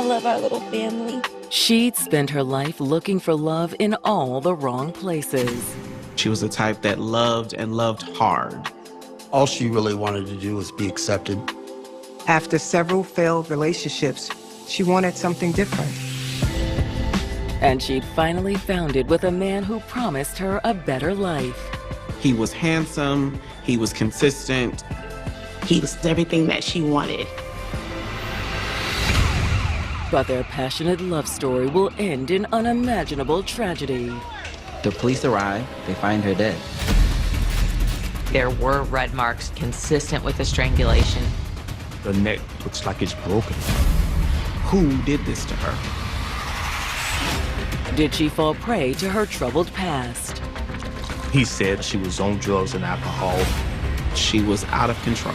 love our little family. She'd spent her life looking for love in all the wrong places. She was the type that loved and loved hard. All she really wanted to do was be accepted. After several failed relationships, she wanted something different. And she'd finally found it with a man who promised her a better life. He was handsome, he was consistent. He was everything that she wanted. But their passionate love story will end in unimaginable tragedy. The police arrive, they find her dead. There were red marks consistent with the strangulation. The neck looks like it's broken. Who did this to her? Did she fall prey to her troubled past? He said she was on drugs and alcohol. She was out of control.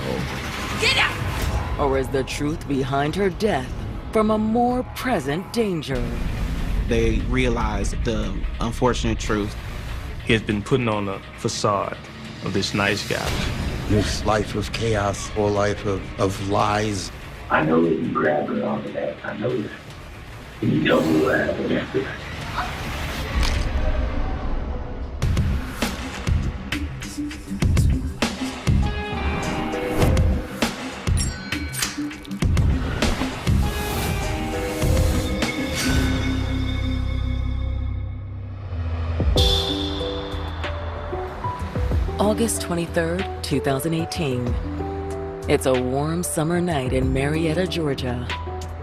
Get out! Or is the truth behind her death from a more present danger? They realized the unfortunate truth. He has been putting on a facade of this nice guy. This life of chaos, or life of lies. I know that you grabbed her onto that. I know that. Can you tell me what happened after that? August 23rd, 2018. It's a warm summer night in Marietta, Georgia,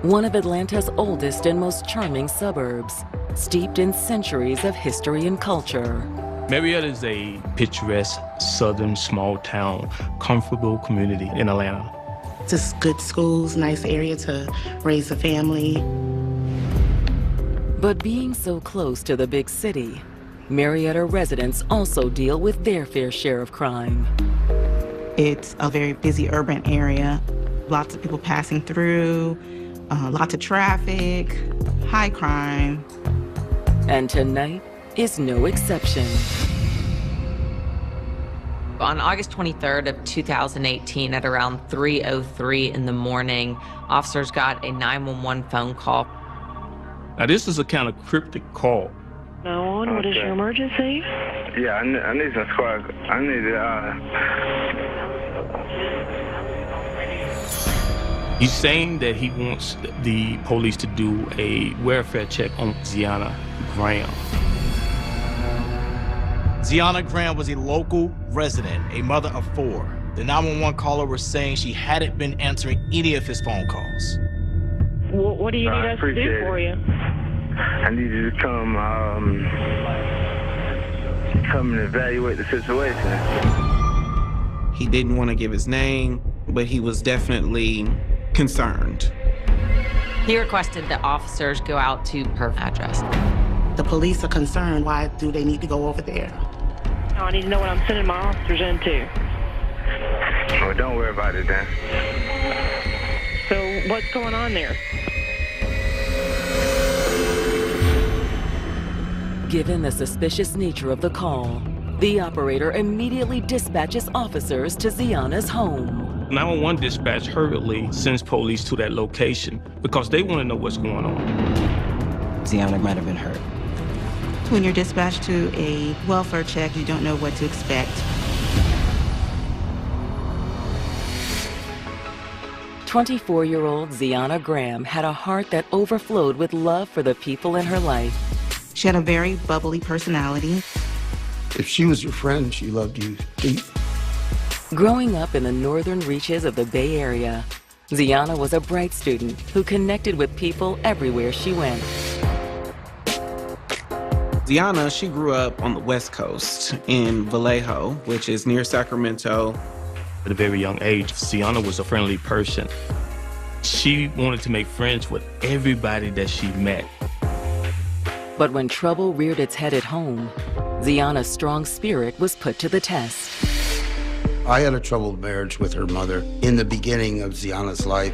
one of Atlanta's oldest and most charming suburbs, steeped in centuries of history and culture. Marietta is a picturesque, southern, small town, comfortable community in Atlanta. Just good schools, nice area to raise a family. But being so close to the big city, Marietta residents also deal with their fair share of crime. It's a very busy urban area. Lots of people passing through, lots of traffic, high crime. And tonight is no exception. On August 23rd of 2018 at around 3:03 in the morning, officers got a 911 phone call. Now this is a kind of cryptic call. What is your emergency? Yeah, I need some squad. I need He's saying that he wants the police to do a welfare check on Ziana Graham. Ziana Graham was a local resident, a mother of 4. The 911 caller was saying she hadn't been answering any of his phone calls. What do you need us to do for you? I need you to come and evaluate the situation. He didn't want to give his name, but he was definitely concerned. He requested that officers go out to her address. The police are concerned. Why do they need to go over there? I need to know what I'm sending my officers into. Well, don't worry about it then. So what's going on there? Given the suspicious nature of the call, the operator immediately dispatches officers to Ziana's home. 911 dispatch hurriedly sends police to that location because they want to know what's going on. Ziana might have been hurt. When you're dispatched to a welfare check, you don't know what to expect. 24-year-old Ziana Graham had a heart that overflowed with love for the people in her life. She had a very bubbly personality. If she was your friend, she loved you deep. Growing up in the northern reaches of the Bay Area, Ziana was a bright student who connected with people everywhere she went. Ziana, she grew up on the West Coast in Vallejo, which is near Sacramento. At a very young age, Ziana was a friendly person. She wanted to make friends with everybody that she met. But when trouble reared its head at home, Ziana's strong spirit was put to the test. I had a troubled marriage with her mother in the beginning of Ziana's life.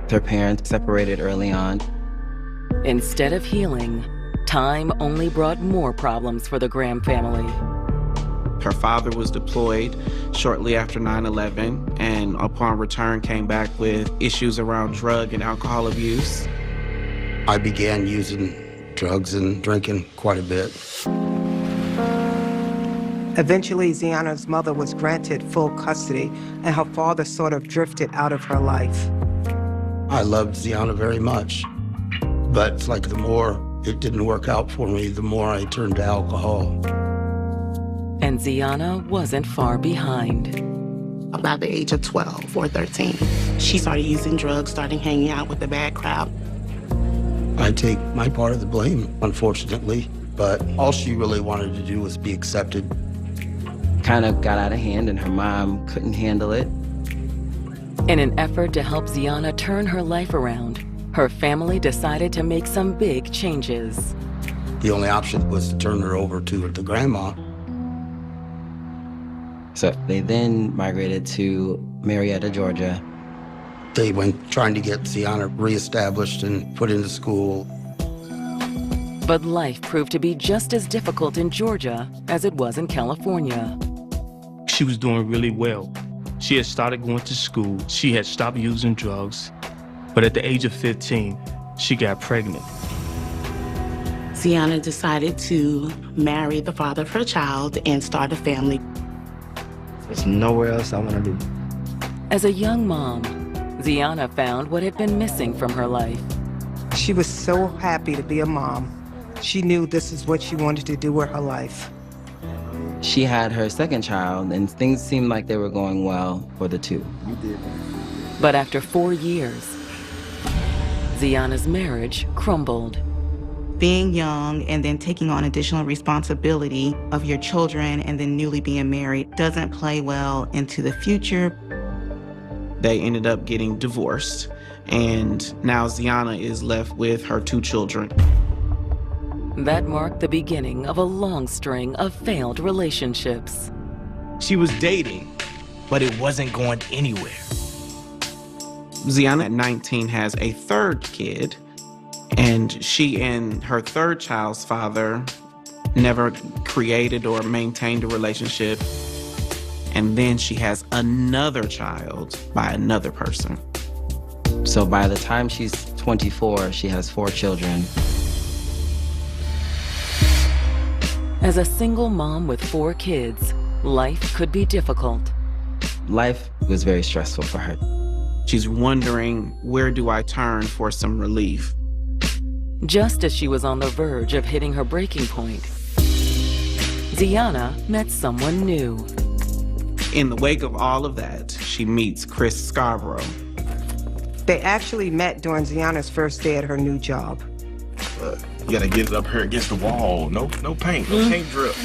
Their parents separated early on. Instead of healing, time only brought more problems for the Graham family. Her father was deployed shortly after 9/11, and upon return came back with issues around drug and alcohol abuse. I began using drugs and drinking quite a bit. Eventually, Xiana's mother was granted full custody, and her father sort of drifted out of her life. I loved Xiana very much, but it's like the more it didn't work out for me, the more I turned to alcohol. And Xiana wasn't far behind. About the age of 12 or 13, she started using drugs, started hanging out with the bad crowd. I take my part of the blame, unfortunately, but all she really wanted to do was be accepted. Kind of got out of hand, and her mom couldn't handle it. In an effort to help Xiana turn her life around, her family decided to make some big changes. The only option was to turn her over to the grandma. So they then migrated to Marietta, Georgia. They went trying to get Xiana reestablished and put into school. But life proved to be just as difficult in Georgia as it was in California. She was doing really well. She had started going to school. She had stopped using drugs. But at the age of 15, she got pregnant. Xiana decided to marry the father of her child and start a family. There's nowhere else I want to be. As a young mom, Xiana found what had been missing from her life. She was so happy to be a mom. She knew this is what she wanted to do with her life. She had her second child, and things seemed like they were going well for the two. But after 4 years, Xiana's marriage crumbled. Being young and then taking on additional responsibility of your children and then newly being married doesn't play well into the future. They ended up getting divorced, and now Xiana is left with her 2 children. That marked the beginning of a long string of failed relationships. She was dating, but it wasn't going anywhere. Xiana at 19 has a 3rd kid, and she and her 3rd child's father never created or maintained a relationship. And then she has another child by another person. So by the time she's 24, she has 4 children. As a single mom with 4 kids, life could be difficult. Life was very stressful for her. She's wondering, where do I turn for some relief? Just as she was on the verge of hitting her breaking point, Xiana met someone new. In the wake of all of that, she meets Chris Scarborough. They actually met during Xiana's first day at her new job. You gotta get it up here against the wall. No paint, no paint drip.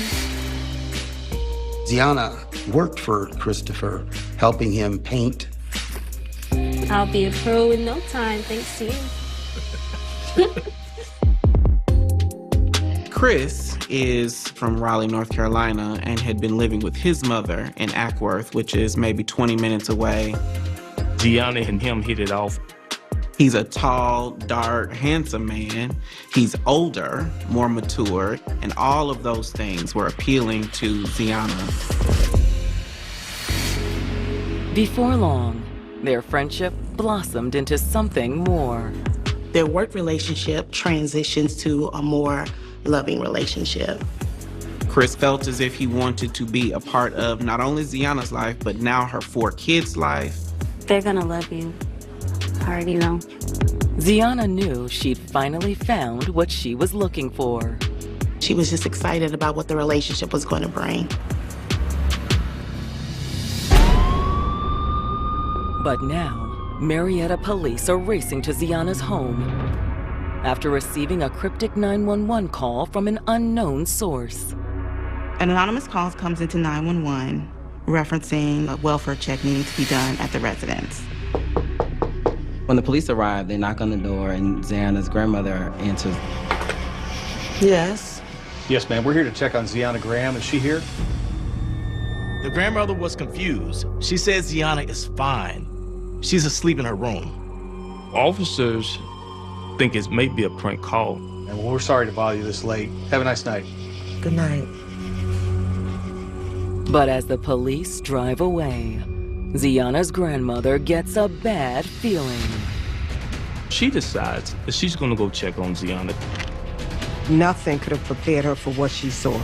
Xiana worked for Christopher, helping him paint. I'll be a pro in no time, thanks to you. Chris is from Raleigh, North Carolina, and had been living with his mother in Ackworth, which is maybe 20 minutes away. Xiana and him hit it off. He's a tall, dark, handsome man. He's older, more mature, and all of those things were appealing to Xiana. Before long, their friendship blossomed into something more. Their work relationship transitions to a more loving relationship. Chris felt as if he wanted to be a part of not only Xiana's life, but now her 4 kids' life. They're gonna love you. I already know. Xiana knew she'd finally found what she was looking for. She was just excited about what the relationship was going to bring. But now, Marietta police are racing to Xiana's home after receiving a cryptic 911 call from an unknown source. An anonymous call comes into 911 referencing a welfare check needing to be done at the residence. When the police arrive, they knock on the door, and Xiana's grandmother answers. Yes. Yes, ma'am. We're here to check on Xiana Graham. Is she here? The grandmother was confused. She said Xiana is fine. She's asleep in her room. Officers think it may be a prank call. And we're sorry to bother you this late. Have a nice night. Good night. But as the police drive away, Ziana's grandmother gets a bad feeling. She decides that she's gonna go check on Ziana. Nothing could have prepared her for what she saw.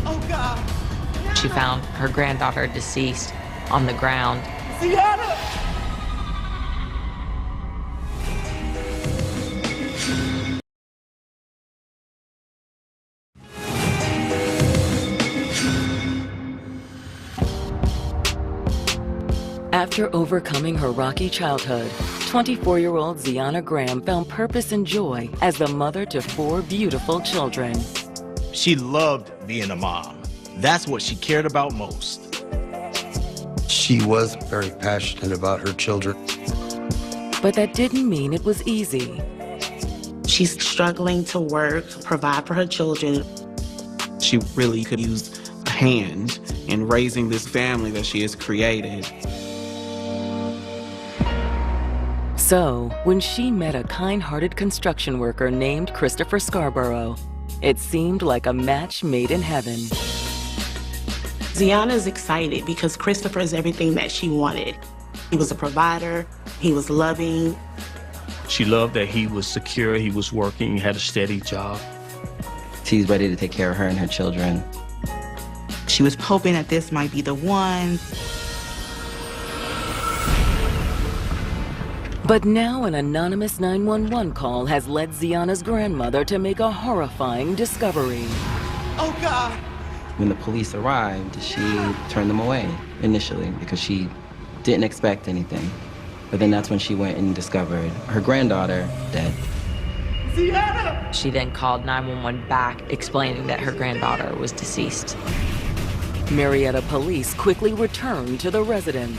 Oh, God. She found her granddaughter deceased on the ground. Ziana! After overcoming her rocky childhood, 24-year-old Ziana Graham found purpose and joy as the mother to 4 beautiful children. She loved being a mom. That's what she cared about most. She was very passionate about her children. But that didn't mean it was easy. She's struggling to work, provide for her children. She really could use a hand in raising this family that she has created. So, when she met a kind-hearted construction worker named Christopher Scarborough, it seemed like a match made in heaven. Ziana's excited because Christopher is everything that she wanted. He was a provider, he was loving. She loved that he was secure, he was working, he had a steady job. She's ready to take care of her and her children. She was hoping that this might be the one. But now an anonymous 911 call has led Ziana's grandmother to make a horrifying discovery. Oh, God! When the police arrived, she turned them away initially because she didn't expect anything. But then that's when she went and discovered her granddaughter dead. Ziana! She then called 911 back, explaining that her granddaughter was deceased. Marietta police quickly returned to the residence.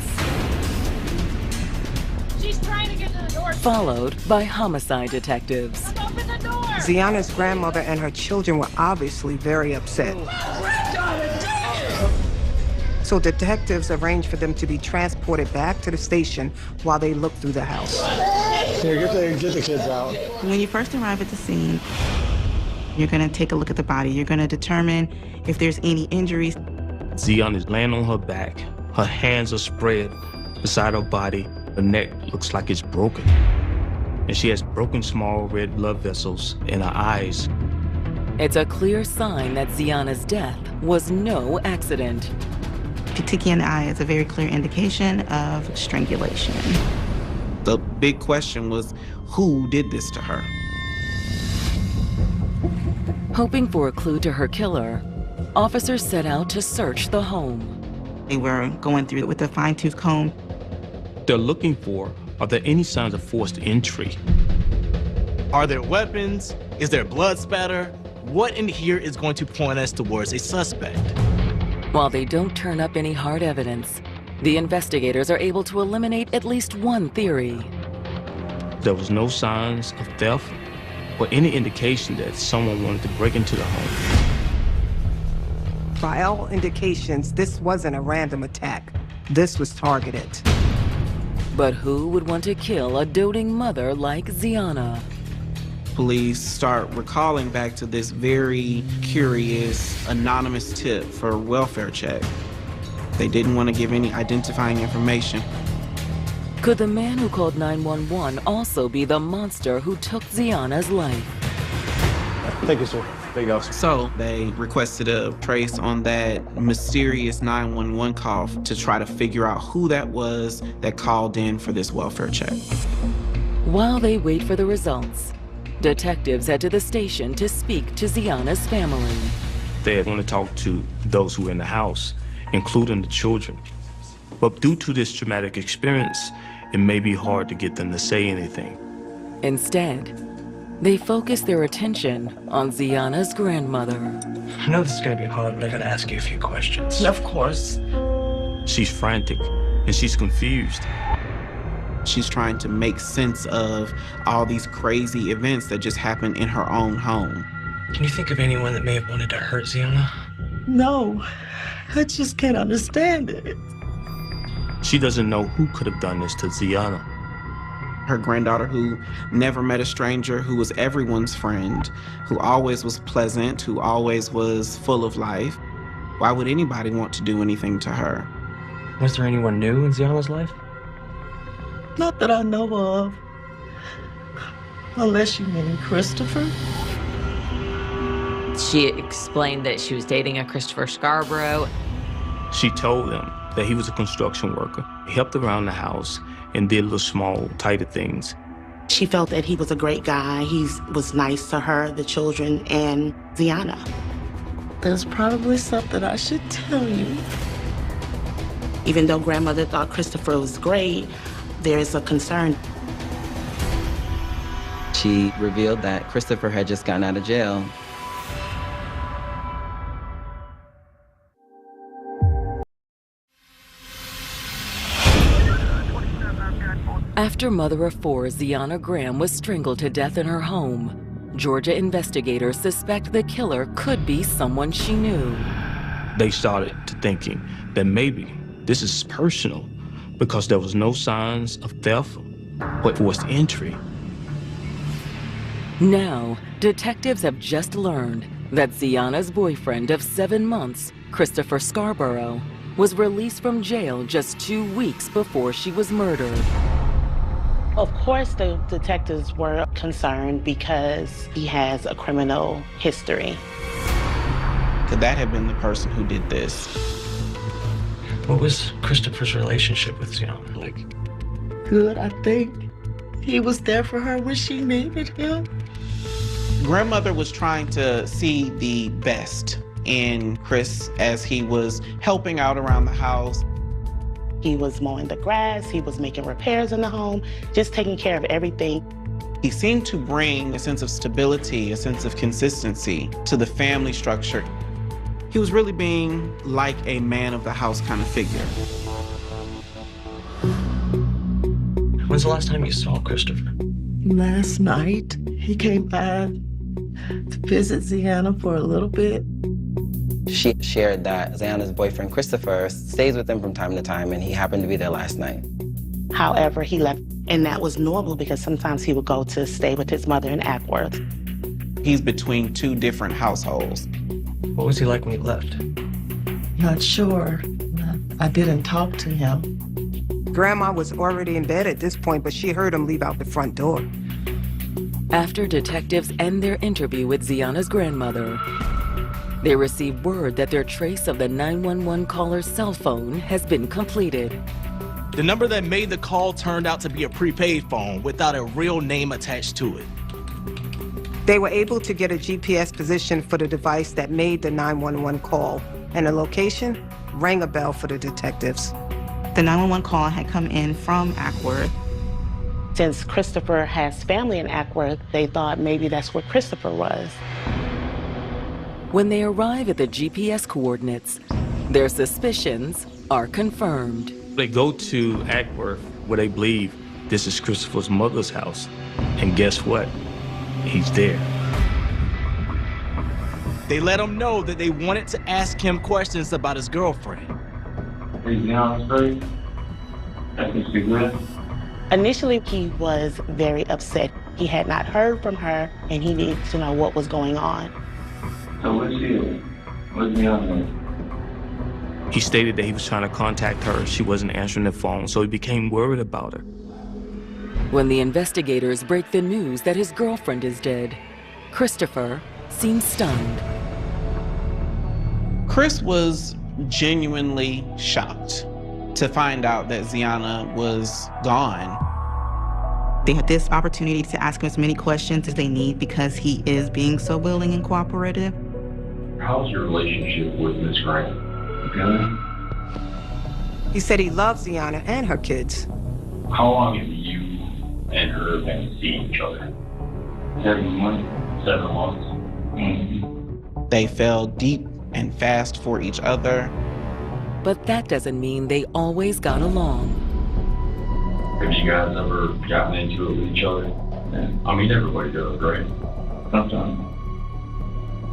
She's trying to get to the door. Followed by homicide detectives. Open the door! Ziana's grandmother and her children were obviously very upset. So detectives arranged for them to be transported back to the station while they looked through the house. Here, get the kids out. When you first arrive at the scene, you're gonna take a look at the body. You're gonna determine if there's any injuries. Ziana is laying on her back. Her hands are spread beside her body. Her neck looks like it's broken. And she has broken small red blood vessels in her eyes. It's a clear sign that Ziana's death was no accident. Petechiae in the eye is a very clear indication of strangulation. The big question was, who did this to her? Hoping for a clue to her killer, officers set out to search the home. They were going through it with a fine-tooth comb. They're looking for, are there any signs of forced entry? Are there weapons? Is there blood spatter? What in here is going to point us towards a suspect? While they don't turn up any hard evidence, the investigators are able to eliminate at least one theory. There was no signs of theft or any indication that someone wanted to break into the home. By all indications, this wasn't a random attack. This was targeted. But who would want to kill a doting mother like Ziana? Police start recalling back to this very curious anonymous tip for a welfare check. They didn't want to give any identifying information. Could the man who called 911 also be the monster who took Ziana's life? Thank you, sir. There you go. So they requested a trace on that mysterious 911 call to try to figure out who that was that called in for this welfare check. While they wait for the results, detectives head to the station to speak to Ziana's family. They want to talk to those who are in the house, including the children. But due to this traumatic experience, it may be hard to get them to say anything. Instead, they focus their attention on Ziana's grandmother. I know this is gonna be hard, but I gotta ask you a few questions. Of course. She's frantic and she's confused. She's trying to make sense of all these crazy events that just happened in her own home. Can you think of anyone that may have wanted to hurt Ziana? No, I just can't understand it. She doesn't know who could have done this to Ziana. Her granddaughter who never met a stranger, who was everyone's friend, who always was pleasant, who always was full of life. Why would anybody want to do anything to her? Was there anyone new in 𝐅𝐔𝐋𝐋's life? Not that I know of. Unless you mean Christopher. She explained that she was dating a Christopher Scarborough. She told him that he was a construction worker. He helped around the house and did little small, tighter things. She felt that he was a great guy. He was nice to her, the children, and 𝐷iana. There's probably something I should tell you. Even though grandmother thought Christopher was great, there's a concern. She revealed that Christopher had just gotten out of jail. After mother of four, 𝐷iana Graham was strangled to death in her home. Georgia investigators suspect the killer could be someone she knew. They started to thinking that maybe this is personal because there was no signs of theft or forced entry. Now, detectives have just learned that 𝐷iana's boyfriend of 7 months, Christopher Scarborough, was released from jail just 2 weeks before she was murdered. Of course, the detectives were concerned because he has a criminal history. Could that have been the person who did this? What was Christopher's relationship with 𝐷iana like? Good, I think. He was there for her when she needed him. Grandmother was trying to see the best in Chris as he was helping out around the house. He was mowing the grass, he was making repairs in the home, just taking care of everything. He seemed to bring a sense of stability, a sense of consistency to the family structure. He was really being like a man of the house kind of figure. When's the last time you saw Christopher? Last night, he came by to visit 𝐷iana for a little bit. She shared that 𝐷iana's boyfriend, Christopher, stays with them from time to time, and he happened to be there last night. However, he left, and that was normal because sometimes he would go to stay with his mother in Ackworth. He's between 2 different households. What was he like when he left? Not sure. I didn't talk to him. Grandma was already in bed at this point, but she heard him leave out the front door. After detectives end their interview with 𝐷iana's grandmother, they receive word that their trace of the 911 caller's cell phone has been completed. The number that made the call turned out to be a prepaid phone without a real name attached to it. They were able to get a GPS position for the device that made the 911 call, and the location rang a bell for the detectives. The 911 call had come in from Ackworth. Since Christopher has family in Ackworth, they thought maybe that's where Christopher was. When they arrive at the GPS coordinates, their suspicions are confirmed. They go to Ackworth where they believe this is Christopher's mother's house. And guess what? He's there. They let him know that they wanted to ask him questions about his girlfriend. Initially, he was very upset. He had not heard from her, and he needed to know what was going on. So what's 𝐷iana? He stated that he was trying to contact her. She wasn't answering the phone, so he became worried about her. When the investigators break the news that his girlfriend is dead, Christopher seems stunned. Chris was genuinely shocked to find out that 𝐷iana was gone. They had this opportunity to ask him as many questions as they need because he is being so willing and cooperative. How's your relationship with Miss Grant? Good? He said he loves 𝐷iana and her kids. How long have you and her been seeing each other? 7 months. 7 months. Mm-hmm. They fell deep and fast for each other. But that doesn't mean they always got along. Have you guys ever gotten into it with each other? I mean, everybody does, right? Sometimes.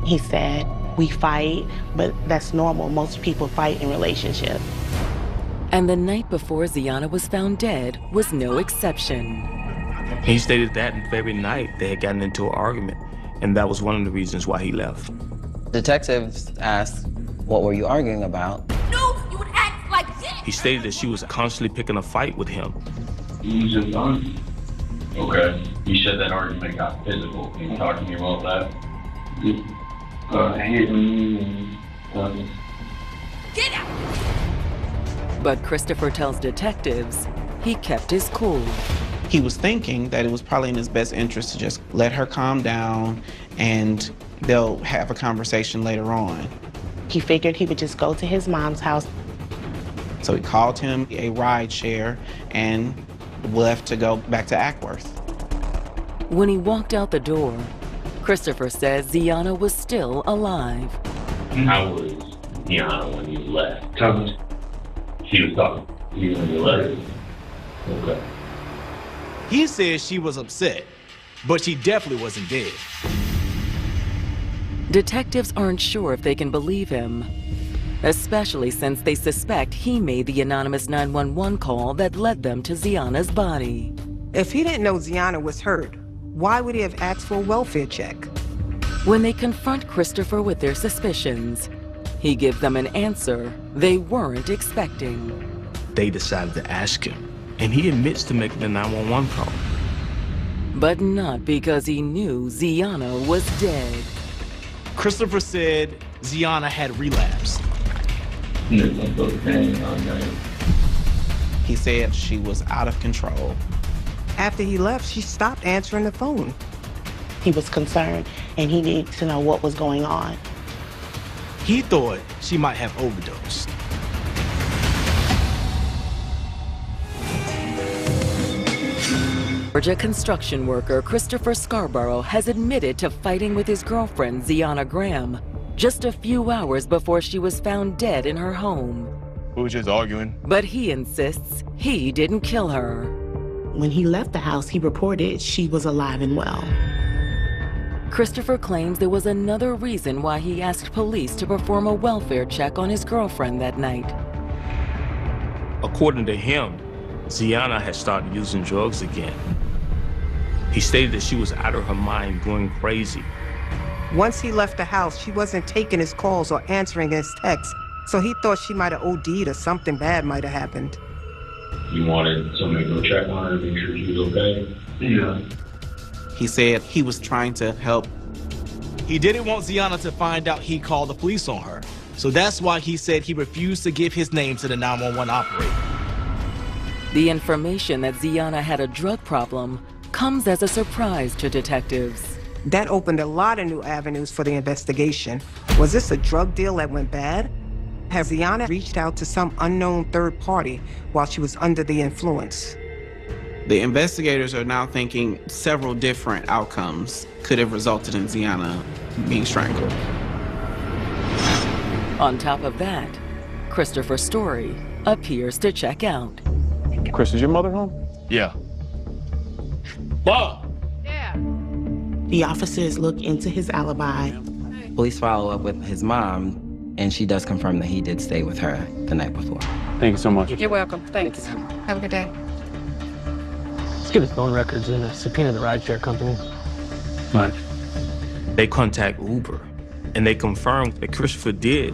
He said, we fight, but that's normal. Most people fight in relationships. And the night before 𝐷iana was found dead was no exception. He stated that very night they had gotten into an argument, and that was one of the reasons why he left. Detectives asked What were you arguing about? No, you would act like this. He stated that she was constantly picking a fight with him. You was just done. Okay. You said that argument got physical. Can you talk to me about that? Hit me. Get out! But Christopher tells detectives he kept his cool. He was thinking that it was probably in his best interest to just let her calm down and they'll have a conversation later on. He figured he would just go to his mom's house. So he called him a ride share and left to go back to Ackworth. When he walked out the door, Christopher says Ziana was still alive. How was Deanna when you left? Tell me. She was talking to you when you left. Okay. He says she was upset, but she definitely wasn't dead. Detectives aren't sure if they can believe him, especially since they suspect he made the anonymous 911 call that led them to Ziana's body. If he didn't know Ziana was hurt, why would he have asked for a welfare check? When they confront Christopher with their suspicions, he gives them an answer they weren't expecting. They decided to ask him, and he admits to making the 911 call. But not because he knew Ziana was dead. Christopher said Ziana had relapsed. He said she was out of control. After he left, she stopped answering the phone. He was concerned and he needed to know what was going on. He thought she might have overdosed. Georgia construction worker Christopher Scarborough has admitted to fighting with his girlfriend Ziana Graham just a few hours before she was found dead in her home. We were just arguing. But he insists he didn't kill her. When he left the house, he reported she was alive and well. Christopher claims there was another reason why he asked police to perform a welfare check on his girlfriend that night. According to him, Ziana had started using drugs again. He stated that she was out of her mind, going crazy. Once he left the house, she wasn't taking his calls or answering his texts, so he thought she might have OD'd or something bad might have happened. You wanted somebody to go check on her, make sure she was okay? Yeah. He said he was trying to help. He didn't want Ziana to find out he called the police on her, so that's why he said he refused to give his name to the 911 operator. The information that Ziana had a drug problem comes as a surprise to detectives. That opened a lot of new avenues for the investigation. Was this a drug deal that went bad? Has Ziana reached out to some unknown third party while she was under the influence? The investigators are now thinking several different outcomes could have resulted in Ziana being strangled. On top of that, Christopher's story appears to check out. Chris, is your mother home? Yeah. Bob! The officers look into his alibi. Police follow up with his mom, and she does confirm that he did stay with her the night before. Thank you so much. You're welcome. Thanks. Have a good day. Let's get his phone records and subpoena the rideshare company. But they contact Uber, and they confirm that Christopher did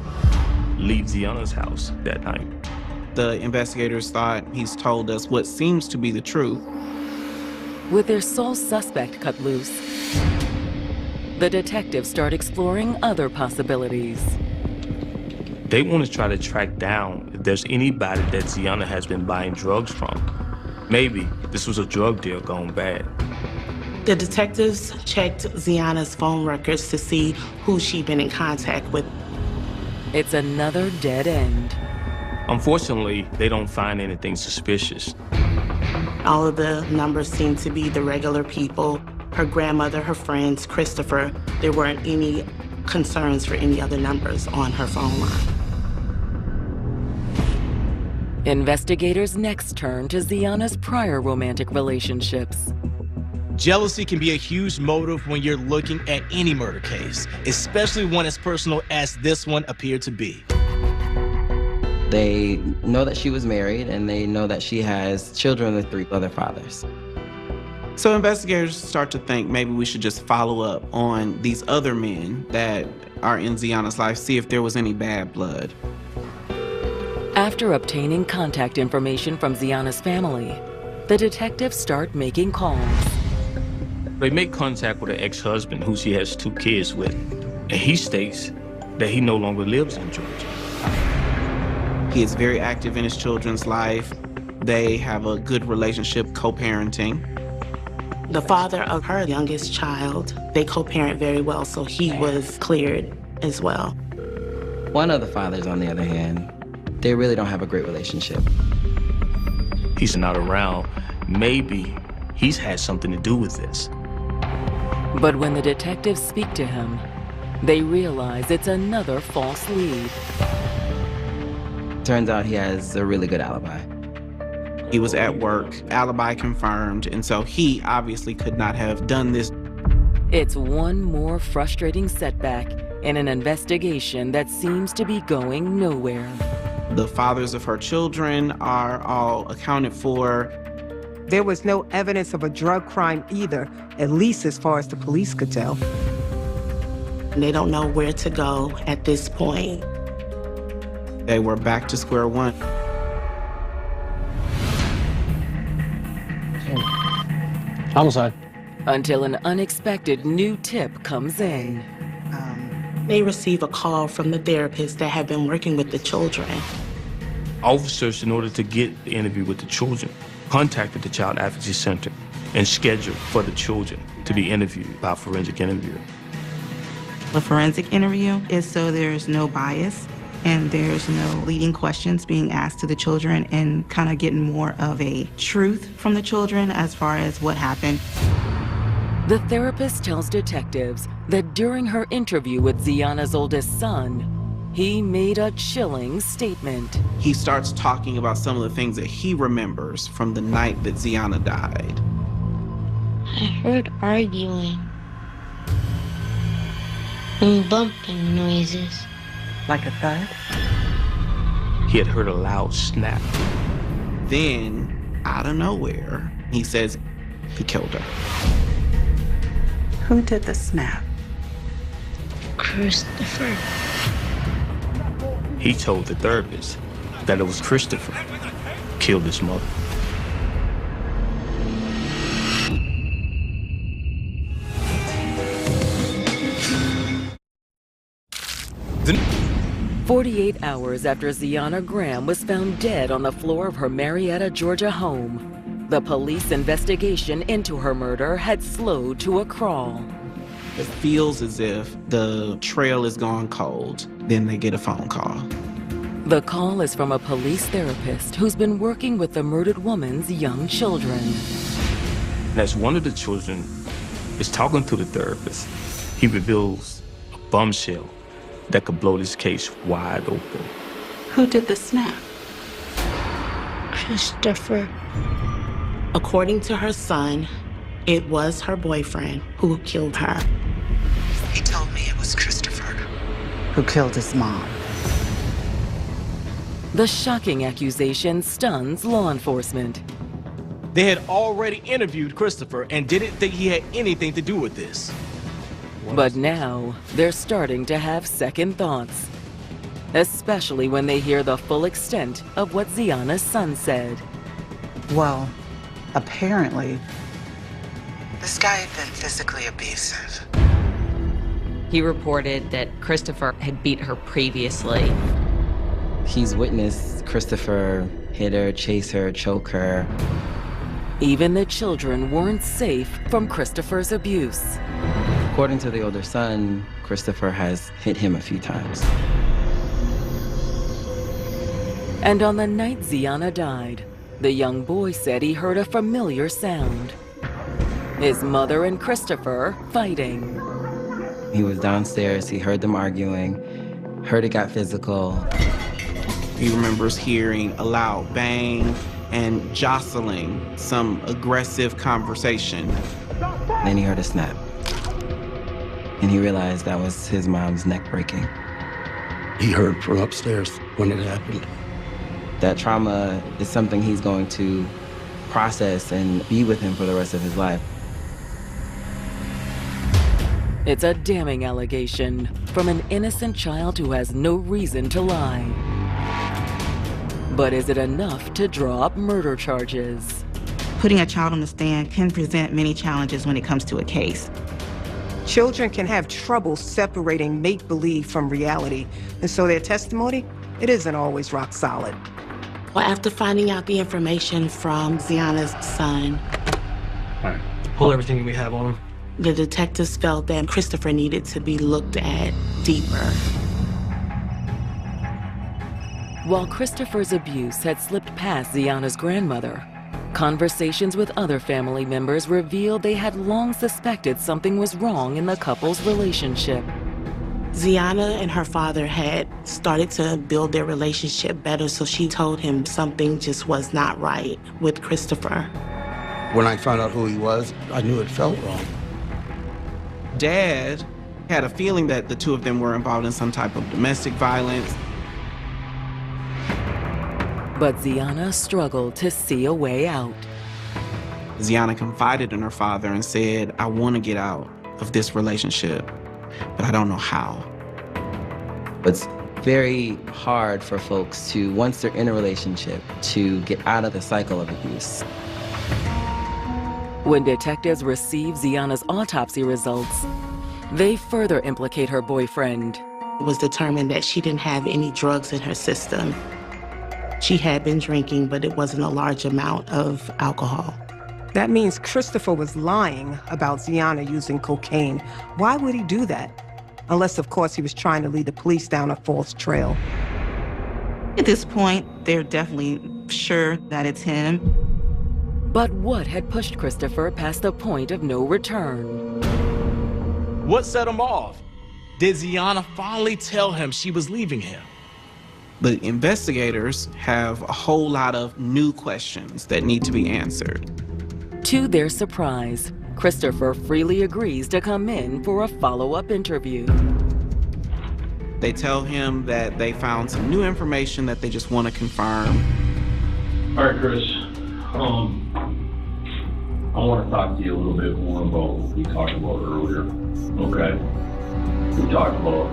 leave Ziana's house that night. The investigators thought he's told us what seems to be the truth. With their sole suspect cut loose, the detectives start exploring other possibilities. They want to try to track down if there's anybody that Ziana has been buying drugs from. Maybe this was a drug deal gone bad. The detectives checked Ziana's phone records to see who she'd been in contact with. It's another dead end. Unfortunately, they don't find anything suspicious. All of the numbers seem to be the regular people, her grandmother, her friends, Christopher. There weren't any concerns for any other numbers on her phone line. Investigators next turn to Ziana's prior romantic relationships. Jealousy can be a huge motive when you're looking at any murder case, especially one as personal as this one appeared to be. They know that she was married, and they know that she has children with 3 other fathers. So investigators start to think maybe we should just follow up on these other men that are in Ziana's life, see if there was any bad blood. After obtaining contact information from Ziana's family, the detectives start making calls. They make contact with her ex-husband, who she has 2 kids with, and he states that he no longer lives in Georgia. He is very active in his children's life. They have a good relationship, co-parenting. The father of her youngest child, they co-parent very well, so he was cleared as well. One of the fathers, on the other hand, they really don't have a great relationship. He's not around. Maybe he's had something to do with this. But when the detectives speak to him, they realize it's another false lead. Turns out he has a really good alibi. He was at work, alibi confirmed, and so he obviously could not have done this. It's one more frustrating setback in an investigation that seems to be going nowhere. The fathers of her children are all accounted for. There was no evidence of a drug crime either, at least as far as the police could tell. They don't know where to go at this point. They were back to square one. Homicide. Until an unexpected new tip comes in. They receive a call from the therapist that had been working with the children. Officers, in order to get the interview with the children, contacted the Child Advocacy Center and scheduled for the children to be interviewed by a forensic interviewer. A forensic interview is so there's no bias and there's no leading questions being asked to the children and kind of getting more of a truth from the children as far as what happened. The therapist tells detectives that during her interview with Ziana's oldest son, he made a chilling statement. He starts talking about some of the things that he remembers from the night that Ziana died. I heard arguing and bumping noises. Like a thud? He had heard a loud snap. Then, out of nowhere, he says he killed her. Who did the snap? Christopher. He told the therapist that it was Christopher who killed his mother. Then 48 hours after Ziana Graham was found dead on the floor of her Marietta, Georgia home, the police investigation into her murder had slowed to a crawl. It feels as if the trail is gone cold. Then they get a phone call. The call is from a police therapist who's been working with the murdered woman's young children. As one of the children is talking to the therapist, he reveals a bombshell that could blow this case wide open. Who did the snap? Christopher. According to her son, it was her boyfriend who killed her. He told me it was Christopher who killed his mom. The shocking accusation stuns law enforcement. They had already interviewed Christopher and didn't think he had anything to do with this. But now, they're starting to have second thoughts, especially when they hear the full extent of what Ziana's son said. Well, apparently, this guy had been physically abusive. He reported that Christopher had beat her previously. He's witnessed Christopher hit her, chase her, choke her. Even the children weren't safe from Christopher's abuse. According to the older son, Christopher has hit him a few times. And on the night Ziana died, the young boy said he heard a familiar sound. His mother and Christopher fighting. He was downstairs, he heard them arguing, heard it got physical. He remembers hearing a loud bang and jostling, some aggressive conversation. Then he heard a snap. And he realized that was his mom's neck breaking. He heard from upstairs when it happened. That trauma is something he's going to process and be with him for the rest of his life. It's a damning allegation from an innocent child who has no reason to lie. But is it enough to draw up murder charges? Putting a child on the stand can present many challenges when it comes to a case. Children can have trouble separating make-believe from reality, and so their testimony, it isn't always rock solid. Well, after finding out the information from Ziana's son, All right, pull everything we have on him. the detectives felt that Christopher needed to be looked at deeper. While Christopher's abuse had slipped past Ziana's grandmother, conversations with other family members revealed they had long suspected something was wrong in the couple's relationship. Ziana and her father had started to build their relationship better, so she told him something just was not right with Christopher. When I found out who he was, I knew it felt wrong. Dad had a feeling that the two of them were involved in some type of domestic violence. But Ziana struggled to see a way out. Ziana confided in her father and said, I want to get out of this relationship, but I don't know how. It's very hard for folks to, once they're in a relationship, to get out of the cycle of abuse. When detectives receive Ziana's autopsy results, they further implicate her boyfriend. It was determined that she didn't have any drugs in her system. She had been drinking, but it wasn't a large amount of alcohol. That means Christopher was lying about Ziana using cocaine. Why would he do that? Unless, of course, he was trying to lead the police down a false trail. At this point, they're definitely sure that it's him. But what had pushed Christopher past the point of no return? What set him off? Did Ziana finally tell him she was leaving him? The investigators have a whole lot of new questions that need to be answered. To their surprise, Christopher freely agrees to come in for a follow-up interview. They tell him that they found some new information that they just want to confirm. All right, Chris. I want to talk to you a little bit more about what we talked about earlier. Okay. We talked about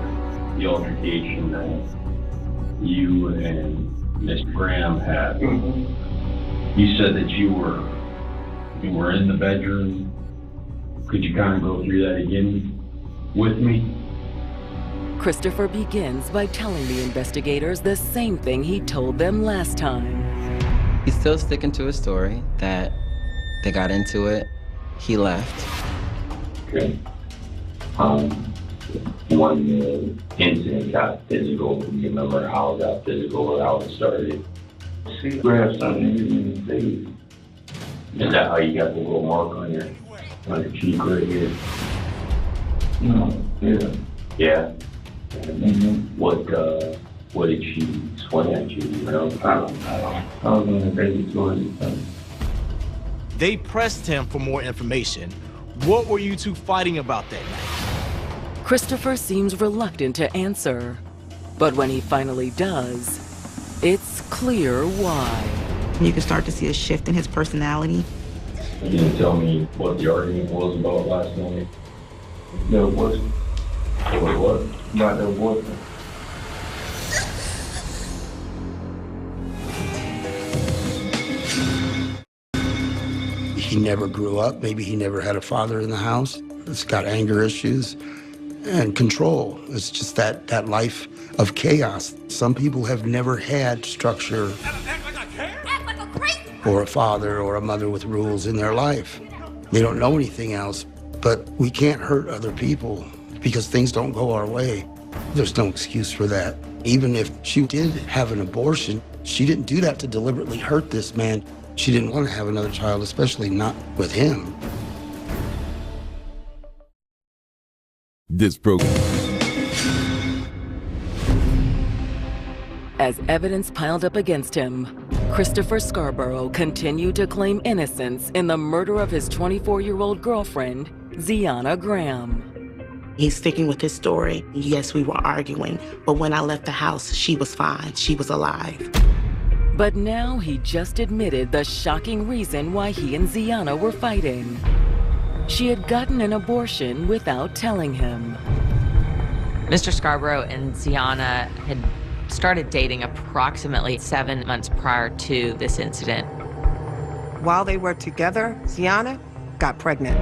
the altercation that you and Mr. Graham had. You said that you were in the bedroom. Could you kind of go through that again with me? Christopher begins by telling the investigators the same thing he told them last time. He's still sticking to his story that they got into it, he left. Okay. When the incident got physical, do you remember how it got physical or how it started? See, grab something in your face. Is that how you got the little mark on your cheek right here? No, yeah. Yeah? What did she swing at you, you know? I don't know. I was in the baby toilet. They pressed him for more information. What were you two fighting about that night? Christopher seems reluctant to answer, but when he finally does, it's clear why. You can start to see a shift in his personality. You didn't tell me what the argument was about last night. No, it wasn't. What was it? Not their boyfriend. He never grew up. Maybe he never had a father in the house. It's got anger issues and control. It's just that life of chaos. Some people have never had structure or a father or a mother with rules in their life. They don't know anything else, but we can't hurt other people because things don't go our way. There's no excuse for that. Even if she did have an abortion, she didn't do that to deliberately hurt this man. She didn't want to have another child, especially not with him. This program. As evidence piled up against him, Christopher Scarborough continued to claim innocence in the murder of his 24-year-old girlfriend, Ziana Graham. He's sticking with his story. Yes, we were arguing, but when I left the house, she was fine. She was alive. But now he just admitted the shocking reason why he and Ziana were fighting. she had gotten an abortion without telling him. Mr. Scarborough and Ziana had started dating approximately 7 months prior to this incident. While they were together, Ziana got pregnant.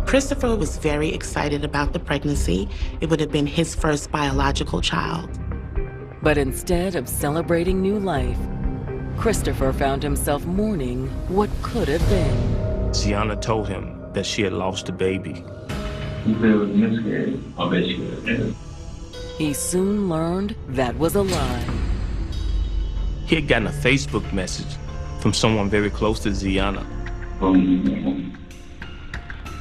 Christopher was very excited about the pregnancy. It would have been his first biological child. But instead of celebrating new life, Christopher found himself mourning what could have been. Ziana told him that she had lost a baby. He said it was miscarriage. I bet you did. He soon learned that was a lie. He had gotten a Facebook message from someone very close to Ziana. Tell me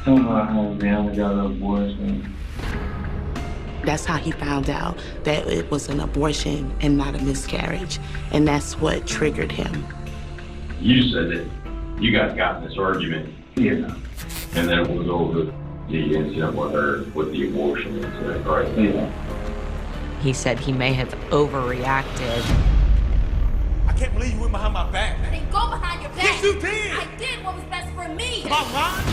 about how Ziana got an abortion. That's how he found out that it was an abortion and not a miscarriage. And that's what triggered him. You said that you guys got in this argument. Yeah. And then it was over the incident with her, with the abortion incident, right? Yeah. He said he may have overreacted. I can't believe you went behind my back. I didn't go behind your back. Yes, you did. I did what was best for me. About mine?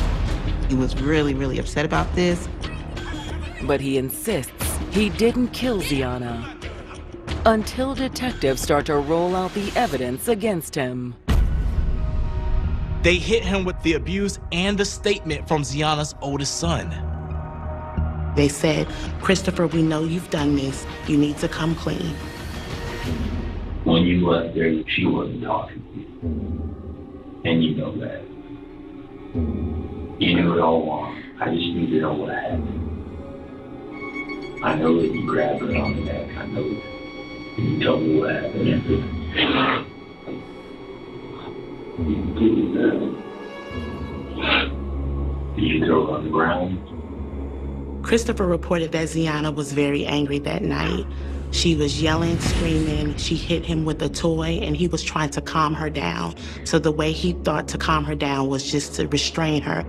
He was really upset about this. But he insists he didn't kill Ziana until detectives start to roll out the evidence against him. They hit him with the abuse and the statement from Ziana's oldest son. They said, Christopher, we know you've done this. You need to come clean. When you left there, she wasn't talking to you. And you know that. You knew it all along. I just need to know what happened. I know that you grabbed her on the neck. I know that. You tell me what happened. Did you throw her on the ground? Christopher reported that Ziana was very angry that night. She was yelling, screaming. She hit him with a toy, and he was trying to calm her down. So the way he thought to calm her down was just to restrain her.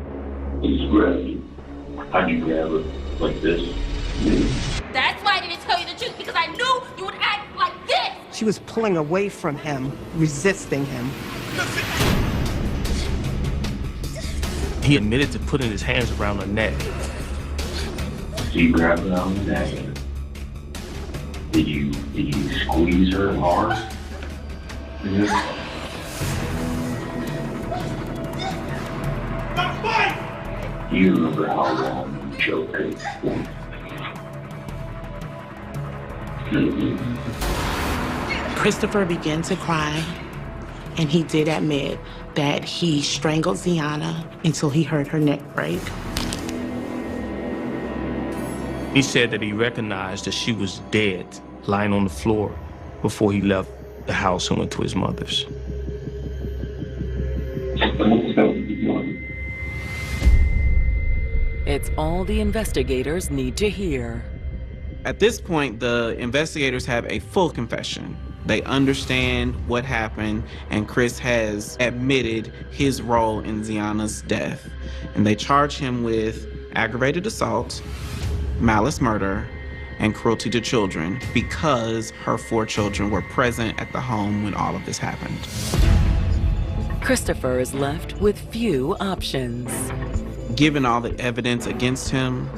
He just grabbed you. How'd you grab her? Like this? That's why I didn't tell you the truth, because I knew you would act like this. She was pulling away from him, resisting him. He admitted to putting his hands around her neck. So you grabbed her on the neck. Did you squeeze her hard? Do you remember how long you choked her? Christopher began to cry, and he did admit that he strangled Ziana until he heard her neck break. He said that he recognized that she was dead, lying on the floor, before he left the house and went to his mother's. It's all the investigators need to hear. At this point, the investigators have a full confession. They understand what happened, and Chris has admitted his role in Ziana's death. And they charge him with aggravated assault, malice murder, and cruelty to children because her 4 children were present at the home when all of this happened. Christopher is left with few options. Given all the evidence against him,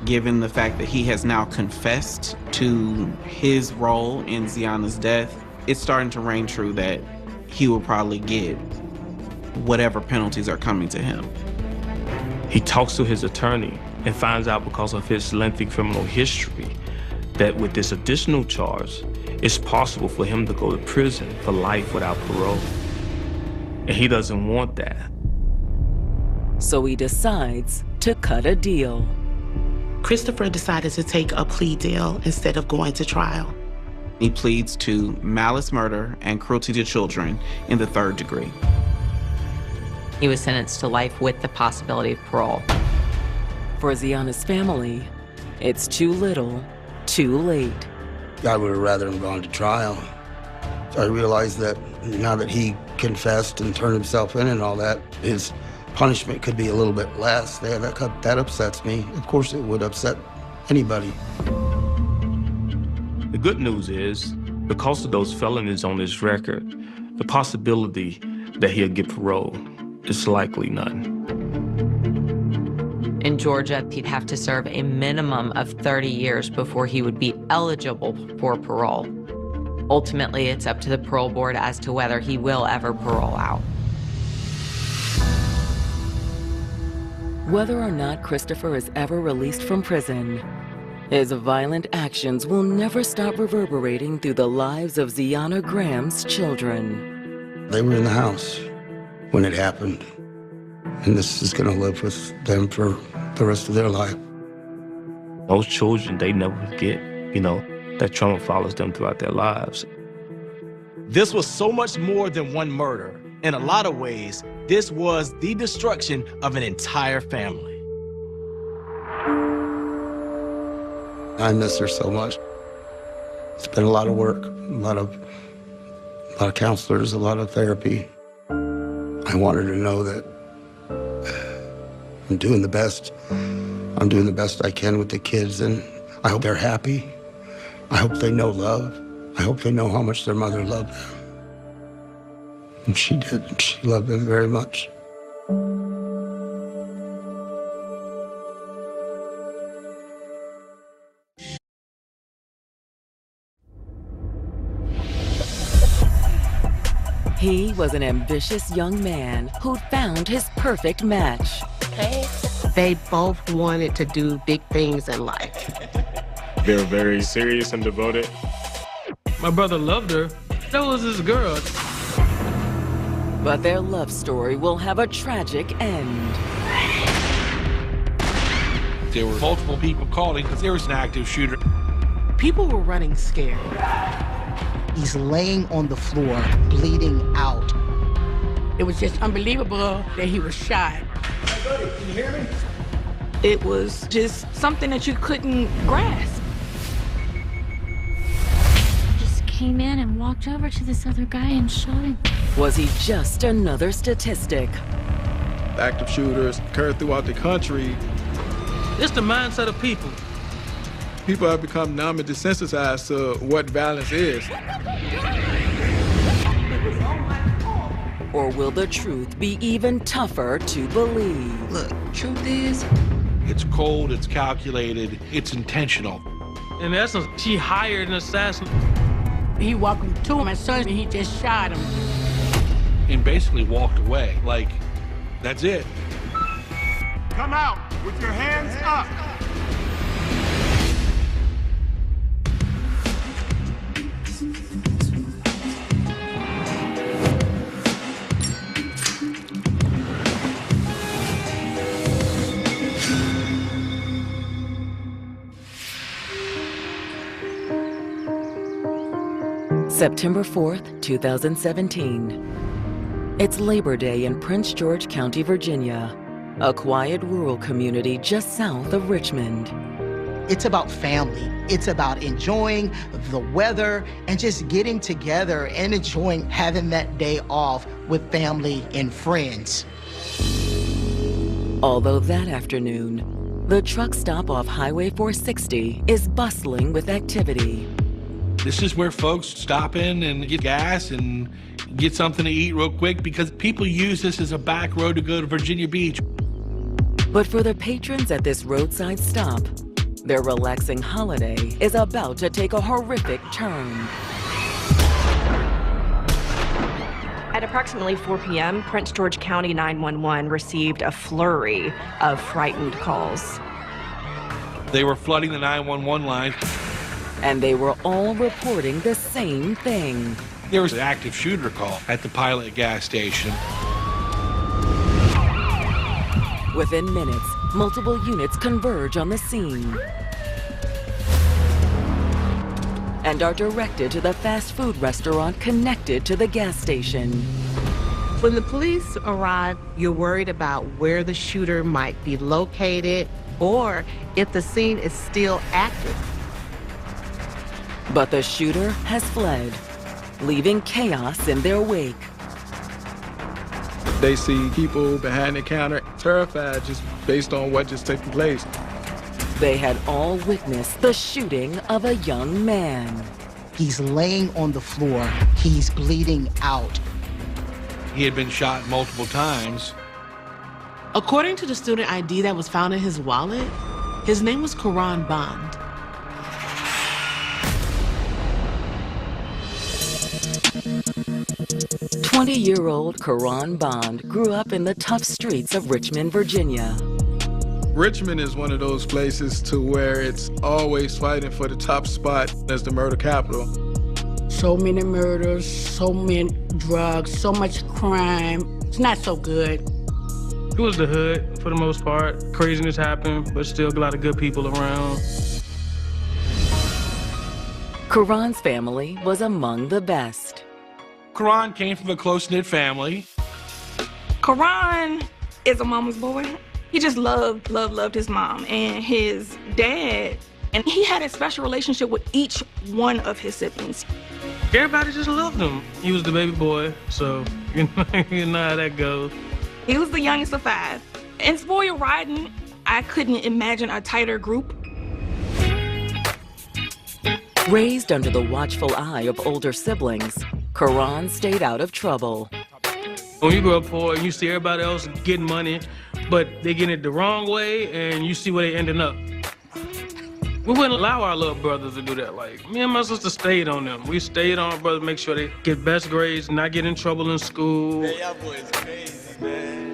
given the fact that he has now confessed to his role in Ziana's death, it's starting to ring true that he will probably get whatever penalties are coming to him. He talks to his attorney and finds out, because of his lengthy criminal history, that with this additional charge, it's possible for him to go to prison for life without parole. And he doesn't want that. So he decides to cut a deal. Christopher decided to take a plea deal instead of going to trial. He pleads to malice murder and cruelty to children in the 3rd degree. He was sentenced to life with the possibility of parole. For Ziana's family, it's too little, too late. I would have rather him gone to trial. I realized that now that he confessed and turned himself in and all that, his punishment could be a little bit less. That upsets me. Of course it would upset anybody. The good news is, because of those felonies on his record, the possibility that he'll get parole is likely none. In Georgia, he'd have to serve a minimum of 30 years before he would be eligible for parole. Ultimately, it's up to the parole board as to whether he will ever parole out. Whether or not Christopher is ever released from prison, his violent actions will never stop reverberating through the lives of Ziana Graham's children. They were in the house when it happened, and this is gonna live with them for the rest of their life. Most children, they never forget, that trauma follows them throughout their lives. This was so much more than one murder. In a lot of ways, this was the destruction of an entire family. I miss her so much. It's been a lot of work, a lot of counselors, a lot of therapy. I want her to know that I'm doing the best. I'm doing the best I can with the kids, and I hope they're happy. I hope they know love. I hope they know how much their mother loved them. And she did. She loved them very much. He was an ambitious young man who found his perfect match. Hey. They both wanted to do big things in life. They were very serious and devoted. My brother loved her. That was his girl. But their love story will have a tragic end. There were multiple people calling because there was an active shooter. People were running scared. He's laying on the floor, bleeding out. It was just unbelievable that he was shot. Hey, buddy, can you hear me? It was just something that you couldn't grasp. Just came in and walked over to this other guy and shot him. Was he just another statistic? Active shooters occur throughout the country. It's the mindset of people. People have become numb and desensitized to what violence is. Or will the truth be even tougher to believe? Look, truth is, it's cold, it's calculated, it's intentional. In essence, she hired an assassin. He walked to my son and he just shot him. And basically walked away, like, that's it. Come out with your hands up. September 4th, 2017. It's Labor Day in Prince George County, Virginia, a quiet rural community just south of Richmond. It's about family. It's about enjoying the weather and just getting together and enjoying having that day off with family and friends. Although that afternoon, the truck stop off Highway 460 is bustling with activity. This is where folks stop in and get gas and get something to eat real quick because people use this as a back road to go to Virginia Beach. But for the patrons at this roadside stop, their relaxing holiday is about to take a horrific turn. At approximately 4 p.m., Prince George County 911 received a flurry of frightened calls. They were flooding the 911 line. And they were all reporting the same thing. There was an active shooter call at the Pilot gas station. Within minutes, multiple units converge on the scene and are directed to the fast food restaurant connected to the gas station. When the police arrive, you're worried about where the shooter might be located or if the scene is still active. But the shooter has fled, leaving chaos in their wake. They see people behind the counter terrified just based on what just taking place. They had all witnessed the shooting of a young man. He's laying on the floor. He's bleeding out. He had been shot multiple times. According to the student ID that was found in his wallet, his name was 𝐅𝐔𝐋𝐋 Bond. "20-year-old 𝐅𝐔𝐋𝐋 Bond grew up in the tough streets of Richmond, Virginia. Richmond is one of those places to where it's always fighting for the top spot as the murder capital. So many murders, so many drugs, so much crime. It's not so good. It was the hood for the most part. Craziness happened, but still a lot of good people around. 𝐅𝐔𝐋's family was among the best. 𝐅𝐔𝐋 came from a close-knit family. 𝐅𝐔𝐋 is a mama's boy. He just loved his mom and his dad. And he had a special relationship with each one of his siblings. Everybody just loved him. He was the baby boy, so you know how that goes. He was the youngest of 5. And spoiled rotten, I couldn't imagine a tighter group. Raised under the watchful eye of older siblings, 𝐅𝐔𝐋 stayed out of trouble. When you grow up poor and you see everybody else getting money, but they getting it the wrong way, and you see where they ending up. We wouldn't allow our little brothers to do that. Like, me and my sister stayed on them. We stayed on our brothers, make sure they get best grades, not get in trouble in school. Hey, y'all boys crazy, man.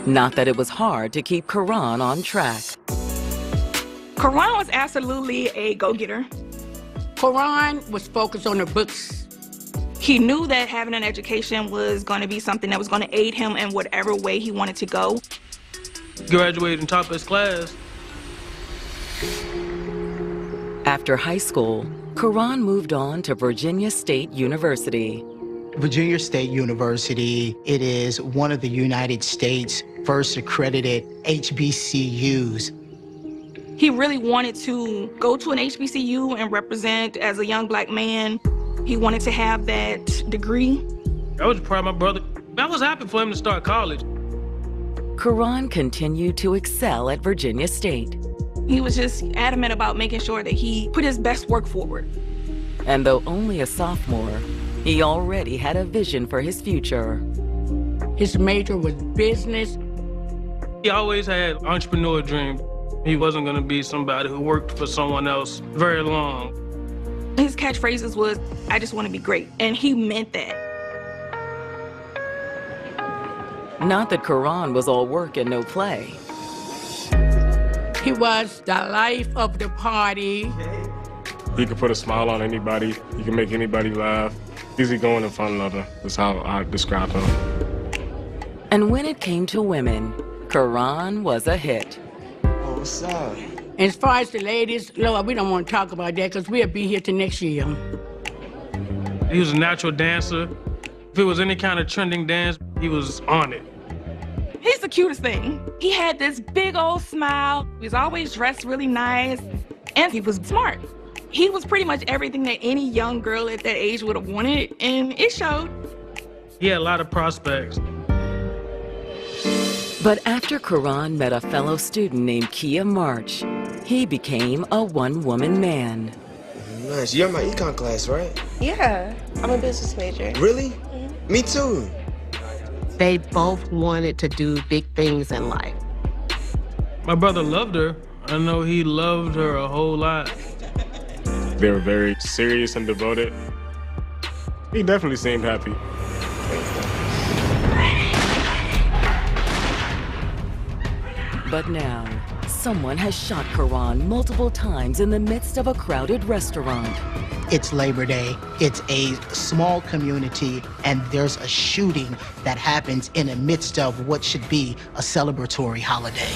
Not that it was hard to keep 𝐅𝐋𝐋 on track. 𝐅𝐔𝐋 was absolutely a go-getter. 𝐅𝐔𝐋 was focused on the books. He knew that having an education was going to be something that was going to aid him in whatever way he wanted to go. Graduated in top of his class. After high school, 𝐅𝐋𝐋 moved on to Virginia State University. Virginia State University, it is one of the United States' first accredited HBCUs. He really wanted to go to an HBCU and represent as a young black man. He wanted to have that degree. I was proud of my brother. I was happy for him to start college. 𝐅𝐋𝐋 continued to excel at Virginia State. He was just adamant about making sure that he put his best work forward. And though only a sophomore, he already had a vision for his future. His major was business. He always had an entrepreneur dream. He wasn't gonna be somebody who worked for someone else very long. His catchphrases was, "I just want to be great," and he meant that. Not that 𝐅𝐋𝐋 was all work and no play. He was the life of the party. He could put a smile on anybody. He can make anybody laugh. Easygoing and fun-loving is how I describe him. And when it came to women, 𝐅𝐋𝐋 was a hit. Oh, what's up? As far as the ladies, Lord, we don't want to talk about that because we'll be here till next year. He was a natural dancer. If it was any kind of trending dance, he was on it. He's the cutest thing. He had this big old smile. He was always dressed really nice, and he was smart. He was pretty much everything that any young girl at that age would have wanted, and it showed. He had a lot of prospects. But after 𝐅𝐋𝐋 met a fellow student named Kia March, he became a one-woman man. Nice. You're in my econ class, right? Yeah, I'm a business major. Really? Mm-hmm. Me too. They both wanted to do big things in life. My brother loved her. I know he loved her a whole lot. They were very serious and devoted. He definitely seemed happy. But now, someone has shot 𝐅𝐋𝐋 multiple times in the midst of a crowded restaurant. It's Labor Day, it's a small community, and there's a shooting that happens in the midst of what should be a celebratory holiday.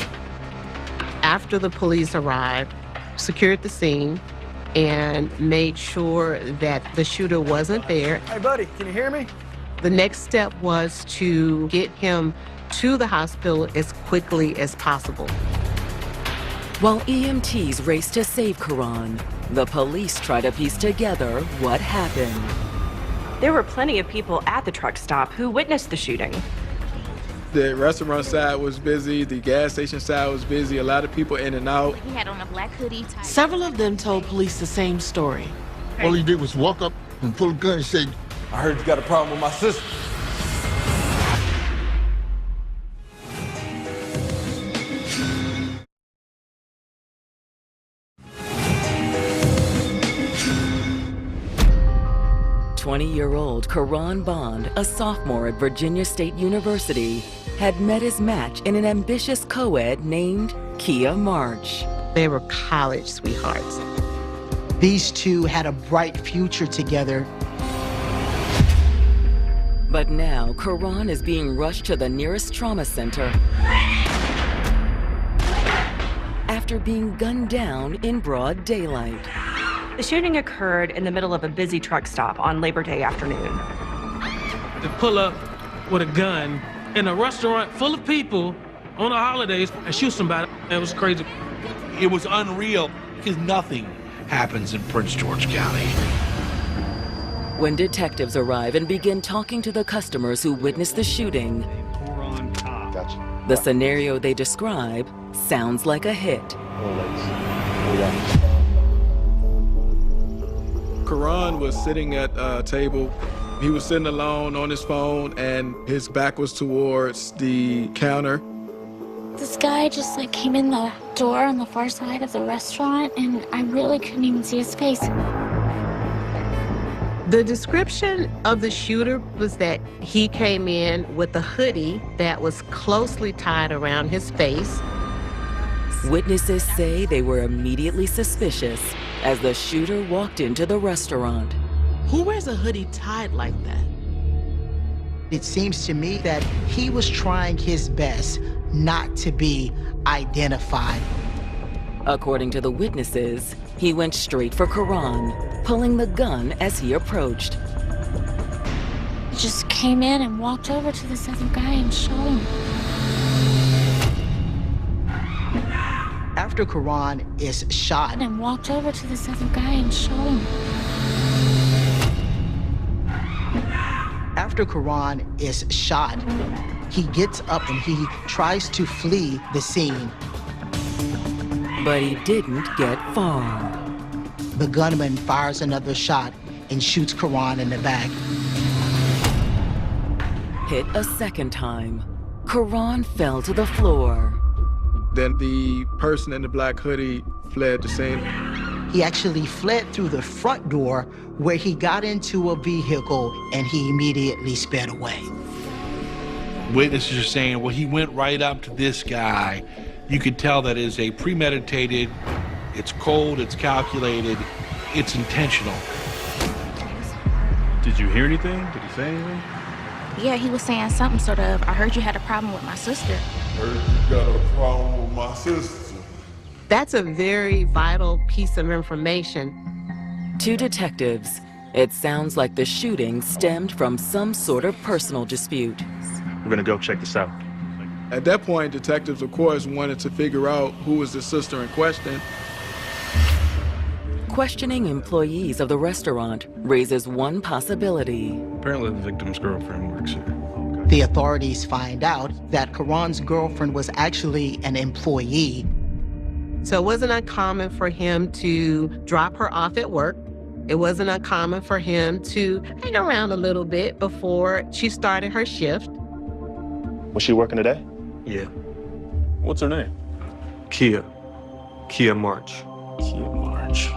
After the police arrived, secured the scene, and made sure that the shooter wasn't there. Hey, buddy, can you hear me? The next step was to get him to the hospital as quickly as possible. While EMTs raced to save 𝐅𝐋𝐋, the police try to piece together what happened. There were plenty of people at the truck stop who witnessed the shooting. The restaurant side was busy, the gas station side was busy, a lot of people in and out. He had on a black hoodie. Several of them told police the same story. All he did was walk up and pull a gun and say, I heard you got a problem with my sister. 20-year-old Karan Bond, a sophomore at Virginia State University, had met his match in an ambitious co-ed named Kia March. They were college sweethearts. These two had a bright future together. But now, Karan is being rushed to the nearest trauma center after being gunned down in broad daylight. The shooting occurred in the middle of a busy truck stop on Labor Day afternoon. To pull up with a gun in a restaurant full of people on the holidays and shoot somebody, it was crazy. It was unreal because nothing happens in Prince George County. When detectives arrive and begin talking to the customers who witnessed the shooting, the scenario they describe sounds like a hit. Karan was sitting at a table. He was sitting alone on his phone, and his back was towards the counter. This guy just came in the door on the far side of the restaurant, and I really couldn't even see his face. The description of the shooter was that he came in with a hoodie that was closely tied around his face. Witnesses say they were immediately suspicious as the shooter walked into the restaurant. Who wears a hoodie tied like that? It seems to me that he was trying his best not to be identified. According to the witnesses, he went straight for Karan, pulling the gun as he approached. He just came in and walked over to this other guy and shot him. After Karan is shot, and walked over to this other guy and shot him. After Karan is shot, he gets up and he tries to flee the scene. But he didn't get far. The gunman fires another shot and shoots Karan in the back. Hit a second time, Karan fell to the floor. Then the person in the black hoodie fled the scene. He actually fled through the front door where he got into a vehicle and he immediately sped away. Witnesses are saying, well, he went right up to this guy. You could tell that is a premeditated, it's cold, it's calculated, it's intentional. Did you hear anything? Did he say anything? Yeah, he was saying something sort of, I heard you had a problem with my sister. Heard you got a problem with my sister. That's a very vital piece of information. To detectives, it sounds like the shooting stemmed from some sort of personal dispute. We're gonna go check this out. At that point, detectives, of course, wanted to figure out who was the sister in question. Questioning employees of the restaurant raises one possibility. Apparently the victim's girlfriend works here. The authorities find out that Karan's girlfriend was actually an employee. So it wasn't uncommon for him to drop her off at work. It wasn't uncommon for him to hang around a little bit before she started her shift. Was she working today? Yeah. What's her name? Kia March. Kia March.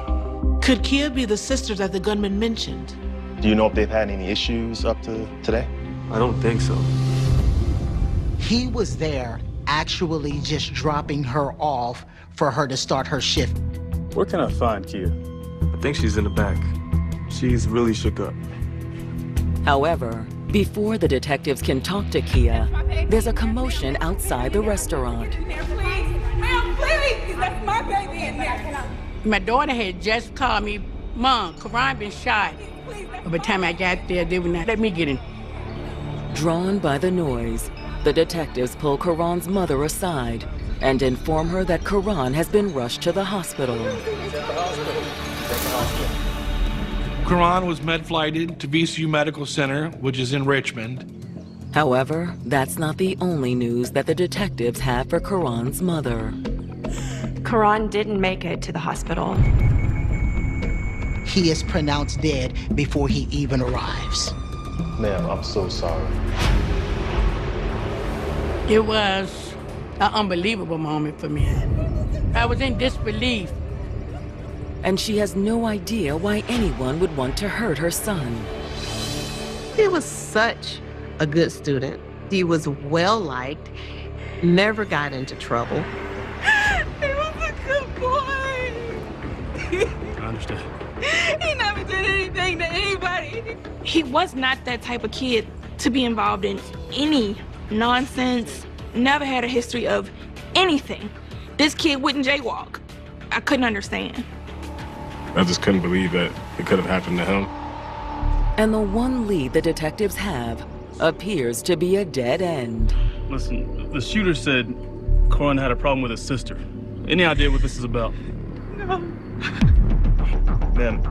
Could Kia be the sister that the gunman mentioned? Do you know if they've had any issues up to today? I don't think so. He was there actually just dropping her off for her to start her shift. Where can I find Kia? I think she's in the back. She's really shook up. However, before the detectives can talk to Kia, there's a commotion outside the restaurant. Ma'am, please! That's my baby in there. My daughter had just called me, Mom, Karan been shot. By the time I got there, they would not let me get in. Drawn by the noise, the detectives pull Karan's mother aside and inform her that Karan has been rushed to the hospital. Karan was med-flighted to VCU Medical Center, which is in Richmond. However, that's not the only news that the detectives have for Karan's mother. Karan didn't make it to the hospital. He is pronounced dead before he even arrives. Ma'am, I'm so sorry. It was an unbelievable moment for me. I was in disbelief. And she has no idea why anyone would want to hurt her son. He was such a good student. He was well-liked, never got into trouble. He was a good boy. I understand. He never did anything to anybody. He was not that type of kid to be involved in any nonsense, never had a history of anything. This kid wouldn't jaywalk. I couldn't understand. I just couldn't believe that it could have happened to him. And the one lead the detectives have appears to be a dead end. Listen, the shooter said Corin had a problem with his sister. Any idea what this is about? No. Ma'am,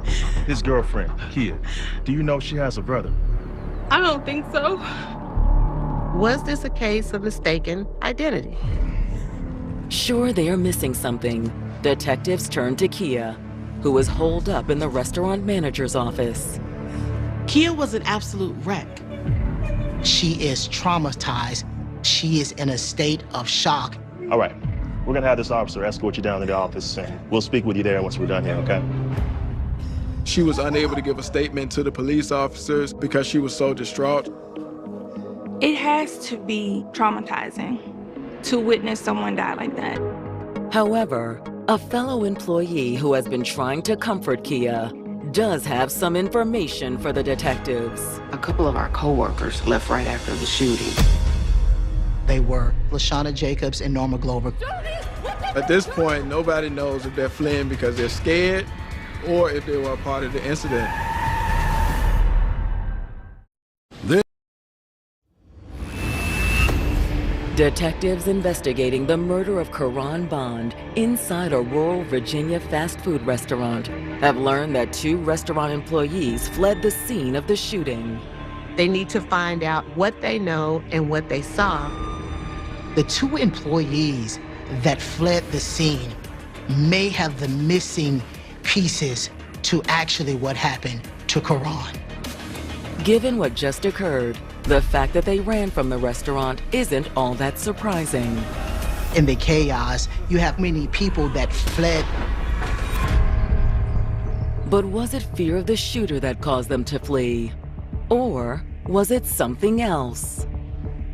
his girlfriend, Kia, do you know she has a brother? I don't think so. Was this a case of mistaken identity? Sure they're missing something, detectives turn to Kia, who was holed up in the restaurant manager's office. Kia was an absolute wreck. She is traumatized. She is in a state of shock. All right, we're gonna have this officer escort you down to the office, and we'll speak with you there once we're done here, okay? She was unable to give a statement to the police officers because she was so distraught. It has to be traumatizing to witness someone die like that. However, a fellow employee who has been trying to comfort Kia does have some information for the detectives. A couple of our co-workers left right after the shooting. They were LaShawna Jacobs and Norma Glover. At this point, nobody knows if they're fleeing because they're scared or if they were a part of the incident. Detectives investigating the murder of Karan Bond inside a rural Virginia fast food restaurant have learned that 2 restaurant employees fled the scene of the shooting. They need to find out what they know and what they saw. The 2 employees that fled the scene may have the missing pieces to actually what happened to Karan. Given what just occurred, the fact that they ran from the restaurant isn't all that surprising. In the chaos, you have many people that fled. But was it fear of the shooter that caused them to flee? Or was it something else?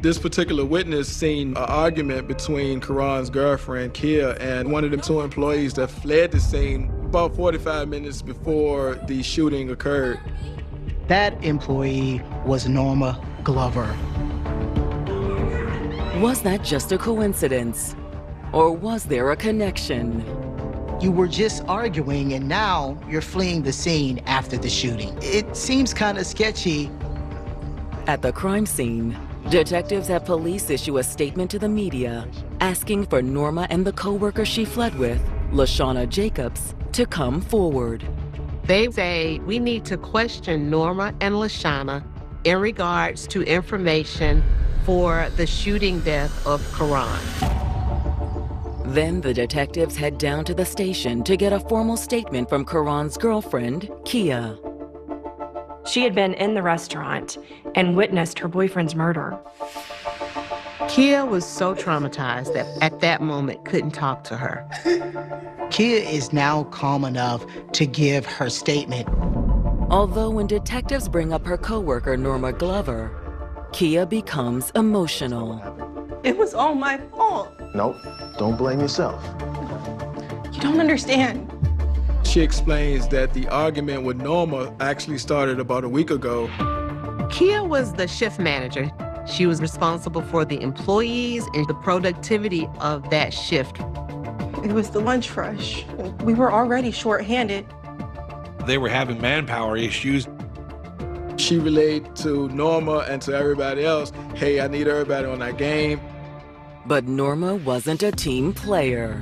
This particular witness seen an argument between Karan's girlfriend, Kia, and one of the 2 employees that fled the scene about 45 minutes before the shooting occurred. That employee was Norma Glover. Was that just a coincidence? Or was there a connection? You were just arguing and now you're fleeing the scene after the shooting. It seems kind of sketchy. At the crime scene, detectives have police issue a statement to the media asking for Norma and the co-worker she fled with, LaShawna Jacobs, to come forward. They say we need to question Norma and LaShawna in regards to information for the shooting death of Karan. Then the detectives head down to the station to get a formal statement from Karan's girlfriend, Kia. She had been in the restaurant and witnessed her boyfriend's murder. Kia was so traumatized that at that moment couldn't talk to her. Kia is now calm enough to give her statement. Although when detectives bring up her co-worker, Norma Glover, Kia becomes emotional. It was all my fault. Nope, don't blame yourself. You don't understand. She explains that the argument with Norma actually started about a week ago. Kia was the shift manager. She was responsible for the employees and the productivity of that shift. It was the lunch rush. We were already short-handed. They were having manpower issues. She relayed to Norma and to everybody else, hey, I need everybody on that game. But Norma wasn't a team player.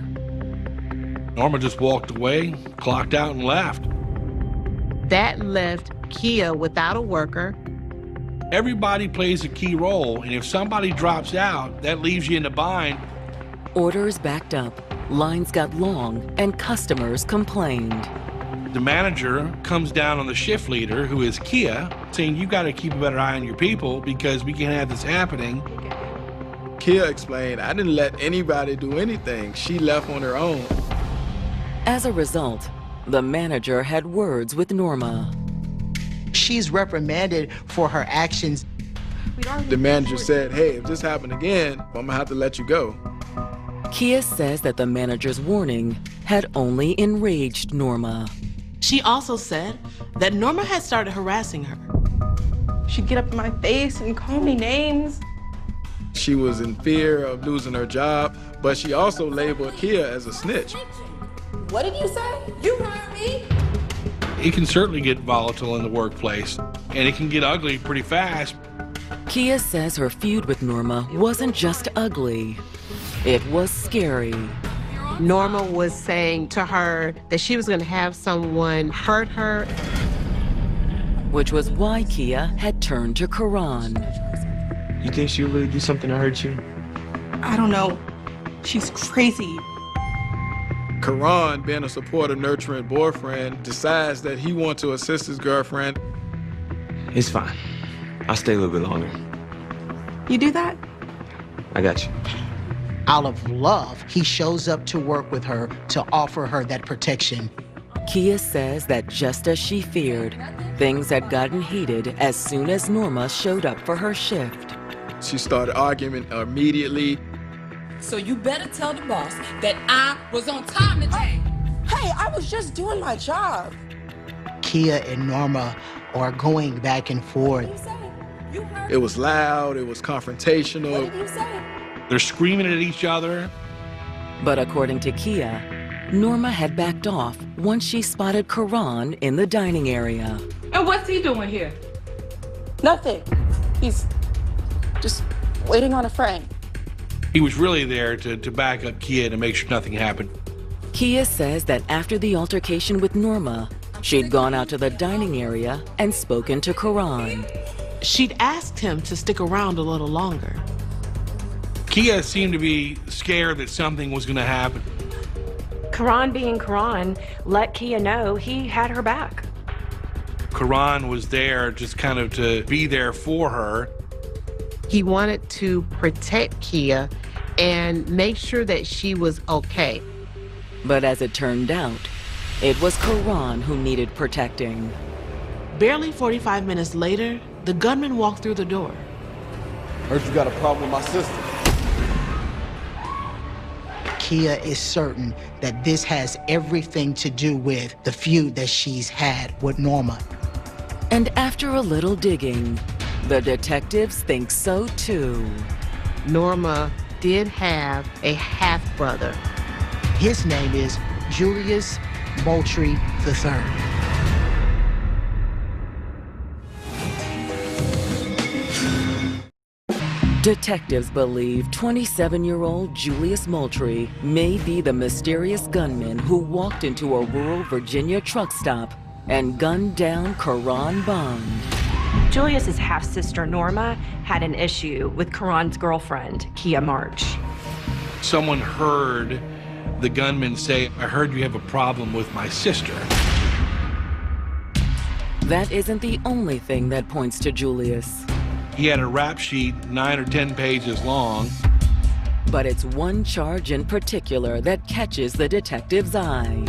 Norma just walked away, clocked out, and left. That left Kia without a worker. Everybody plays a key role, and if somebody drops out, that leaves you in a bind. Orders backed up, lines got long, and customers complained. The manager comes down on the shift leader, who is Kia, saying, you got to keep a better eye on your people because we can't have this happening. Kia explained, I didn't let anybody do anything. She left on her own. As a result, the manager had words with Norma. She's reprimanded for her actions. The manager said, hey, if this happened again, I'm gonna have to let you go. Kia says that the manager's warning had only enraged Norma. She also said that Norma had started harassing her. She'd get up in my face and call me names. She was in fear of losing her job, but she also labeled Kia as a snitch. What did you say? You heard me. It can certainly get volatile in the workplace, and it can get ugly pretty fast. Kia says her feud with Norma wasn't just ugly, it was scary. Norma was saying to her that she was going to have someone hurt her. Which was why Kia had turned to Karan. You think she'll really do something to hurt you? I don't know. She's crazy. Karan, being a supportive, nurturing boyfriend, decides that he wants to assist his girlfriend. It's fine. I'll stay a little bit longer. You do that? I got you. Out of love, he shows up to work with her to offer her that protection. Kia says that just as she feared, things had gotten heated as soon as Norma showed up for her shift. She started arguing immediately. So you better tell the boss that I was on time today. Hey, I was just doing my job. Kia and Norma are going back and forth. It was loud, it was confrontational. What did you say? They're screaming at each other. But according to Kia, Norma had backed off once she spotted Karan in the dining area. And what's he doing here? Nothing. He's just waiting on a friend. He was really there to back up Kia to make sure nothing happened. Kia says that after the altercation with Norma, she'd gone out to the dining area and spoken to Karan. She'd asked him to stick around a little longer. Kia seemed to be scared that something was going to happen. Karan, being Karan, let Kia know he had her back. Karan was there just kind of to be there for her. He wanted to protect Kia and make sure that she was okay. But as it turned out, it was Karan who needed protecting. Barely 45 minutes later, the gunman walked through the door. Heard you got a problem with my sister. Kia is certain that this has everything to do with the feud that she's had with Norma. And after a little digging, the detectives think so too. Norma did have a half-brother. His name is Julius Moultrie III. Detectives believe 27-year-old Julius Moultrie may be the mysterious gunman who walked into a rural Virginia truck stop and gunned down Karan Bond. Julius's half-sister Norma had an issue with Karan's girlfriend, Kia March. Someone heard the gunman say, "I heard you have a problem with my sister." That isn't the only thing that points to Julius. He had a rap sheet 9 or 10 pages long. But it's one charge in particular that catches the detective's eye.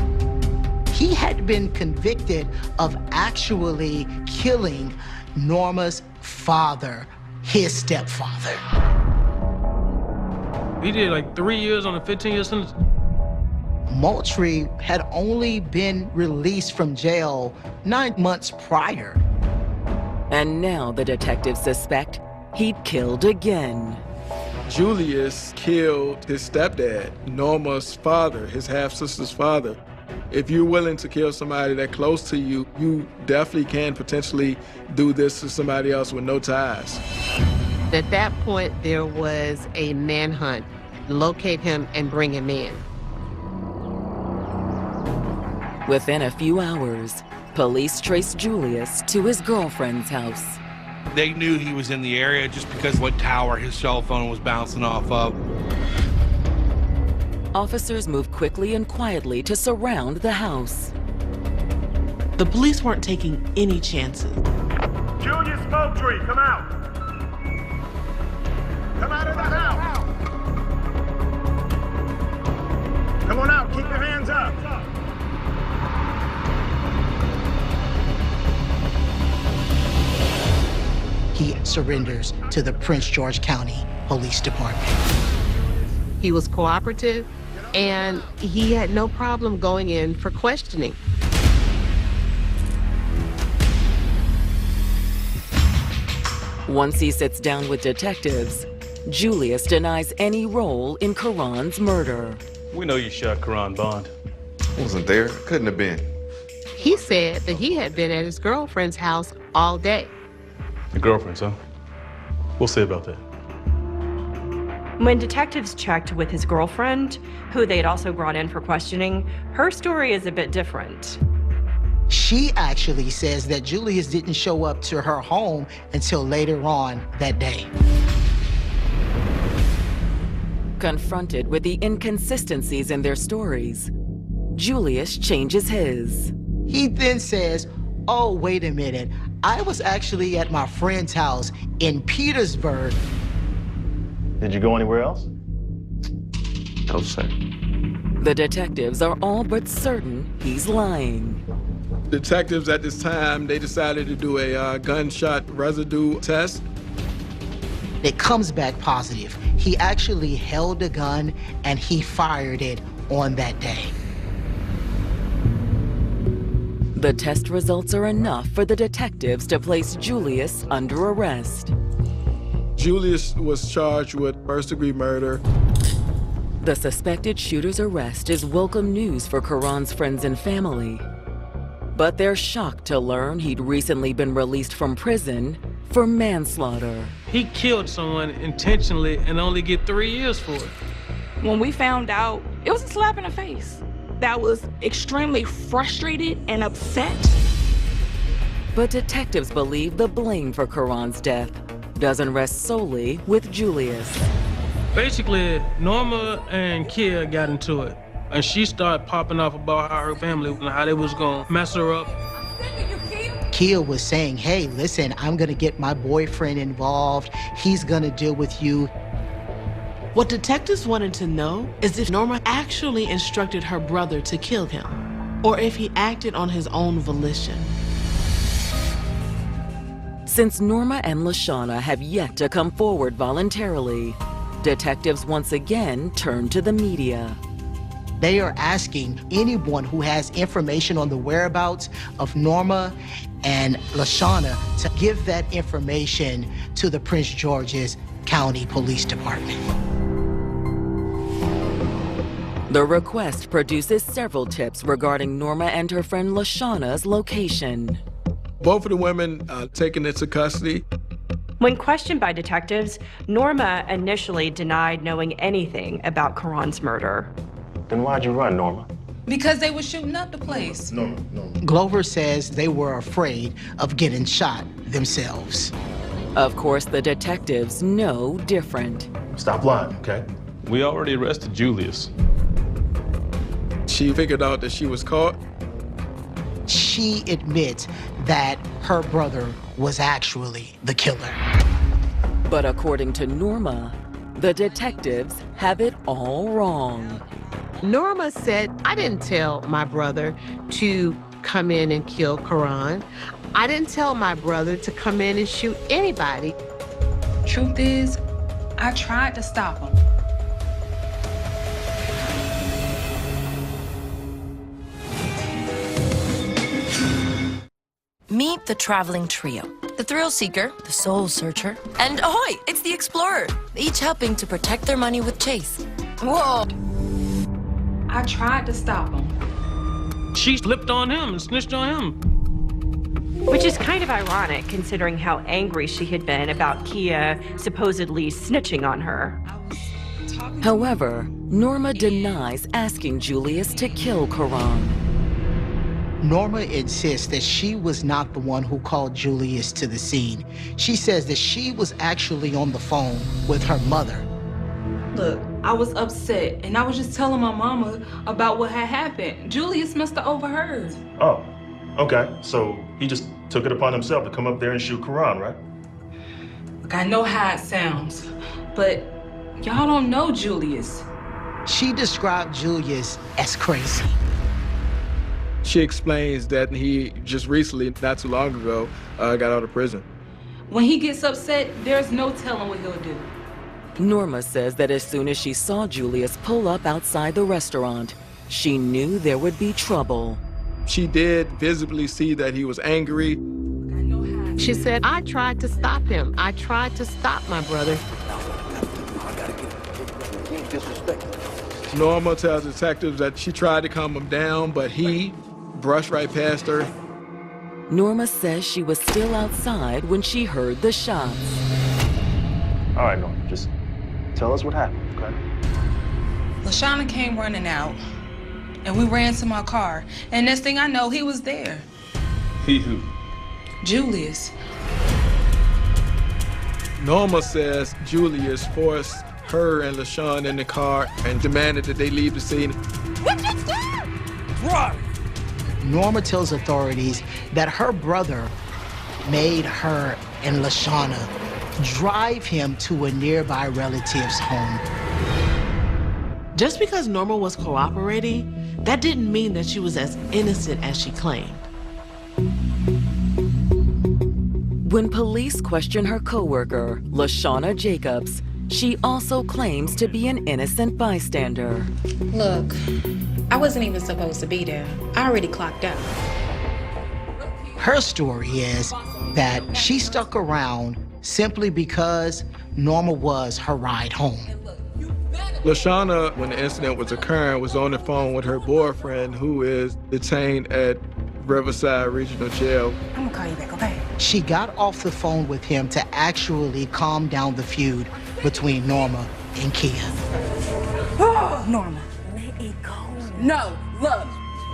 He had been convicted of actually killing Norma's father, his stepfather. He did like 3 years on a 15-year sentence. Moultrie had only been released from jail 9 months prior. And now the detectives suspect he'd killed again. Julius killed his stepdad, Norma's father, his half-sister's father. If you're willing to kill somebody that close to you, you definitely can potentially do this to somebody else with no ties. At that point, there was a manhunt. Locate him and bring him in. Within a few hours, police traced Julius to his girlfriend's house. They knew he was in the area just because what tower his cell phone was bouncing off of. Officers moved quickly and quietly to surround the house. The police weren't taking any chances. Julius Moultrie, come out! Come out of the house! Come on out, keep your hands up! surrenders to the Prince George County Police Department. He was cooperative, and he had no problem going in for questioning. Once he sits down with detectives, Julius denies any role in Karan's murder. We know you shot Karan Bond. Wasn't there. Couldn't have been. He said that he had been at his girlfriend's house all day. Your girlfriend's, huh? We'll see about that. When detectives checked with his girlfriend, who they had also brought in for questioning, her story is a bit different. She actually says that Julius didn't show up to her home until later on that day. Confronted with the inconsistencies in their stories, Julius changes his. He then says, oh, wait a minute. I was actually at my friend's house in Petersburg. Did you go anywhere else? No, sir. The detectives are all but certain he's lying. Detectives at this time, they decided to do a gunshot residue test. It comes back positive. He actually held a gun and he fired it on that day. The test results are enough for the detectives to place Julius under arrest. Julius was charged with first-degree murder. The suspected shooter's arrest is welcome news for Karan's friends and family. But they're shocked to learn he'd recently been released from prison for manslaughter. He killed someone intentionally and only get 3 years for it. When we found out, it was a slap in the face. That was extremely frustrated and upset. But detectives believe the blame for Karan's death doesn't rest solely with Julius. Basically, Norma and Kia got into it, and she started popping off about how her family and how they was gonna mess her up. Kia was saying, hey, listen, I'm gonna get my boyfriend involved. He's gonna deal with you. What detectives wanted to know is if Norma actually instructed her brother to kill him, or if he acted on his own volition. Since Norma and Lashana have yet to come forward voluntarily, detectives once again turn to the media. They are asking anyone who has information on the whereabouts of Norma and Lashana to give that information to the Prince George's County Police Department. The request produces several tips regarding Norma and her friend Lashana's location. Both of the women taken into custody. When questioned by detectives, Norma initially denied knowing anything about Karan's murder. Then why'd you run, Norma? Because they were shooting up the place. No. Glover says they were afraid of getting shot themselves. Of course, the detectives know different. Stop lying, okay? We already arrested Julius. She figured out that she was caught. She admits that her brother was actually the killer. But according to Norma, the detectives have it all wrong. Norma said, I didn't tell my brother to come in and kill Karan. I didn't tell my brother to come in and shoot anybody. Truth is, I tried to stop him. Meet the traveling trio. The thrill seeker, the soul searcher, and ahoy, it's the explorer, each helping to protect their money with Chase. Whoa. I tried to stop him. She flipped on him and snitched on him. Which is kind of ironic considering how angry she had been about Kia supposedly snitching on her. However, Norma denies asking Julius to kill Karan. Norma insists that she was not the one who called Julius to the scene. She says that she was actually on the phone with her mother. Look, I was upset, and I was just telling my mama about what had happened. Julius must have overheard. Oh, okay. So he just took it upon himself to come up there and shoot Karan, right? Look, I know how it sounds, but y'all don't know Julius. She described Julius as crazy. She explains that he just recently, not too long ago, got out of prison. When he gets upset, there's no telling what he'll do. Norma says that as soon as she saw Julius pull up outside the restaurant, she knew there would be trouble. She did visibly see that he was angry. She said, I tried to stop him. I tried to stop my brother. Norma tells detectives that she tried to calm him down, but he brushed right past her. Norma says she was still outside when she heard the shots. All right, Norma, just tell us what happened, okay? LaShawna came running out, and we ran to my car. And next thing I know, he was there. He who? Julius. Norma says Julius forced her and LaShawn in the car and demanded that they leave the scene. What you do? Drive! Norma tells authorities that her brother made her and LaShawna drive him to a nearby relative's home. Just because Norma was cooperating, that didn't mean that she was as innocent as she claimed. When police question her coworker, LaShawna Jacobs, she also claims to be an innocent bystander. Look, I wasn't even supposed to be there. I already clocked out. Her story is that she stuck around simply because Norma was her ride home. LaShawna, when the incident was occurring, was on the phone with her boyfriend, who is detained at Riverside Regional Jail. I'm gonna call you back, okay? She got off the phone with him to actually calm down the feud between Norma and Kia. Oh, Norma, let it go. No, look,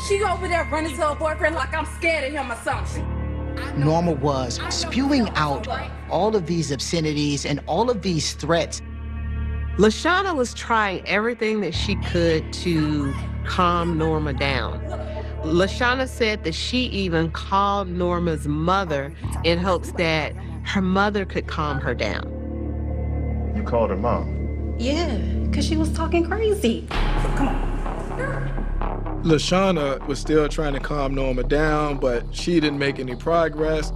she over there running to her boyfriend like I'm scared of him or something. Norma was spewing out all of these obscenities and all of these threats. LaShawna was trying everything that she could to calm Norma down. LaShawna said that she even called Norma's mother in hopes that her mother could calm her down. You called her mom? Yeah, because she was talking crazy. Come on. LaShawna was still trying to calm Norma down, but she didn't make any progress.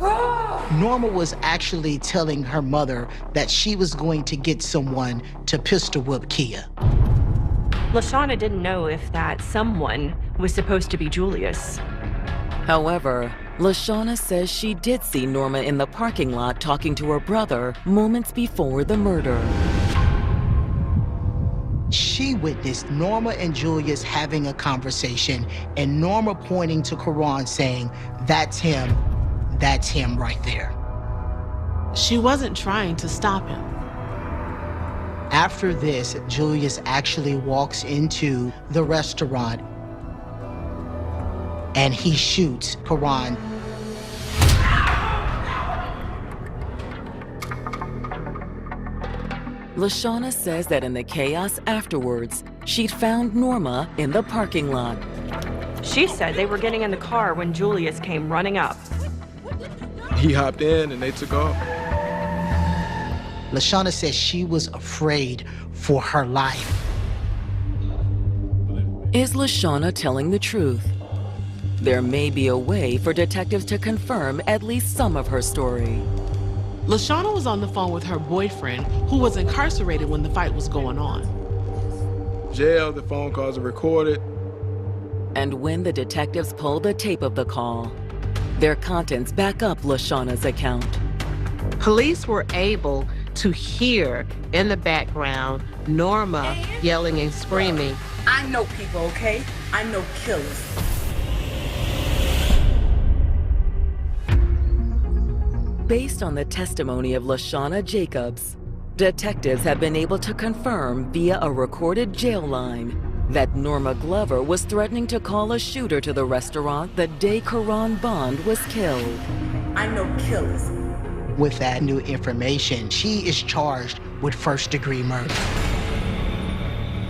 Norma was actually telling her mother that she was going to get someone to pistol whip Kia. LaShawna didn't know if that someone was supposed to be Julius. However, LaShawna says she did see Norma in the parking lot talking to her brother moments before the murder. She witnessed Norma and Julius having a conversation, and Norma pointing to Karan saying, that's him right there. She wasn't trying to stop him. After this, Julius actually walks into the restaurant and he shoots Karan. LaShawna says that in the chaos afterwards, she'd found Norma in the parking lot. She said they were getting in the car when Julius came running up. He hopped in and they took off. LaShawna says she was afraid for her life. Is LaShawna telling the truth? There may be a way for detectives to confirm at least some of her story. LaShawna was on the phone with her boyfriend, who was incarcerated when the fight was going on. Jail, the phone calls are recorded. And when the detectives pull the tape of the call, their contents back up LaShawna's account. Police were able to hear in the background Norma yelling and screaming. I know people, okay? I know killers. Based on the testimony of LaShawna Jacobs, detectives have been able to confirm via a recorded jail line that Norma Glover was threatening to call a shooter to the restaurant the day Karan Bond was killed. I know killers. With that new information, she is charged with first-degree murder.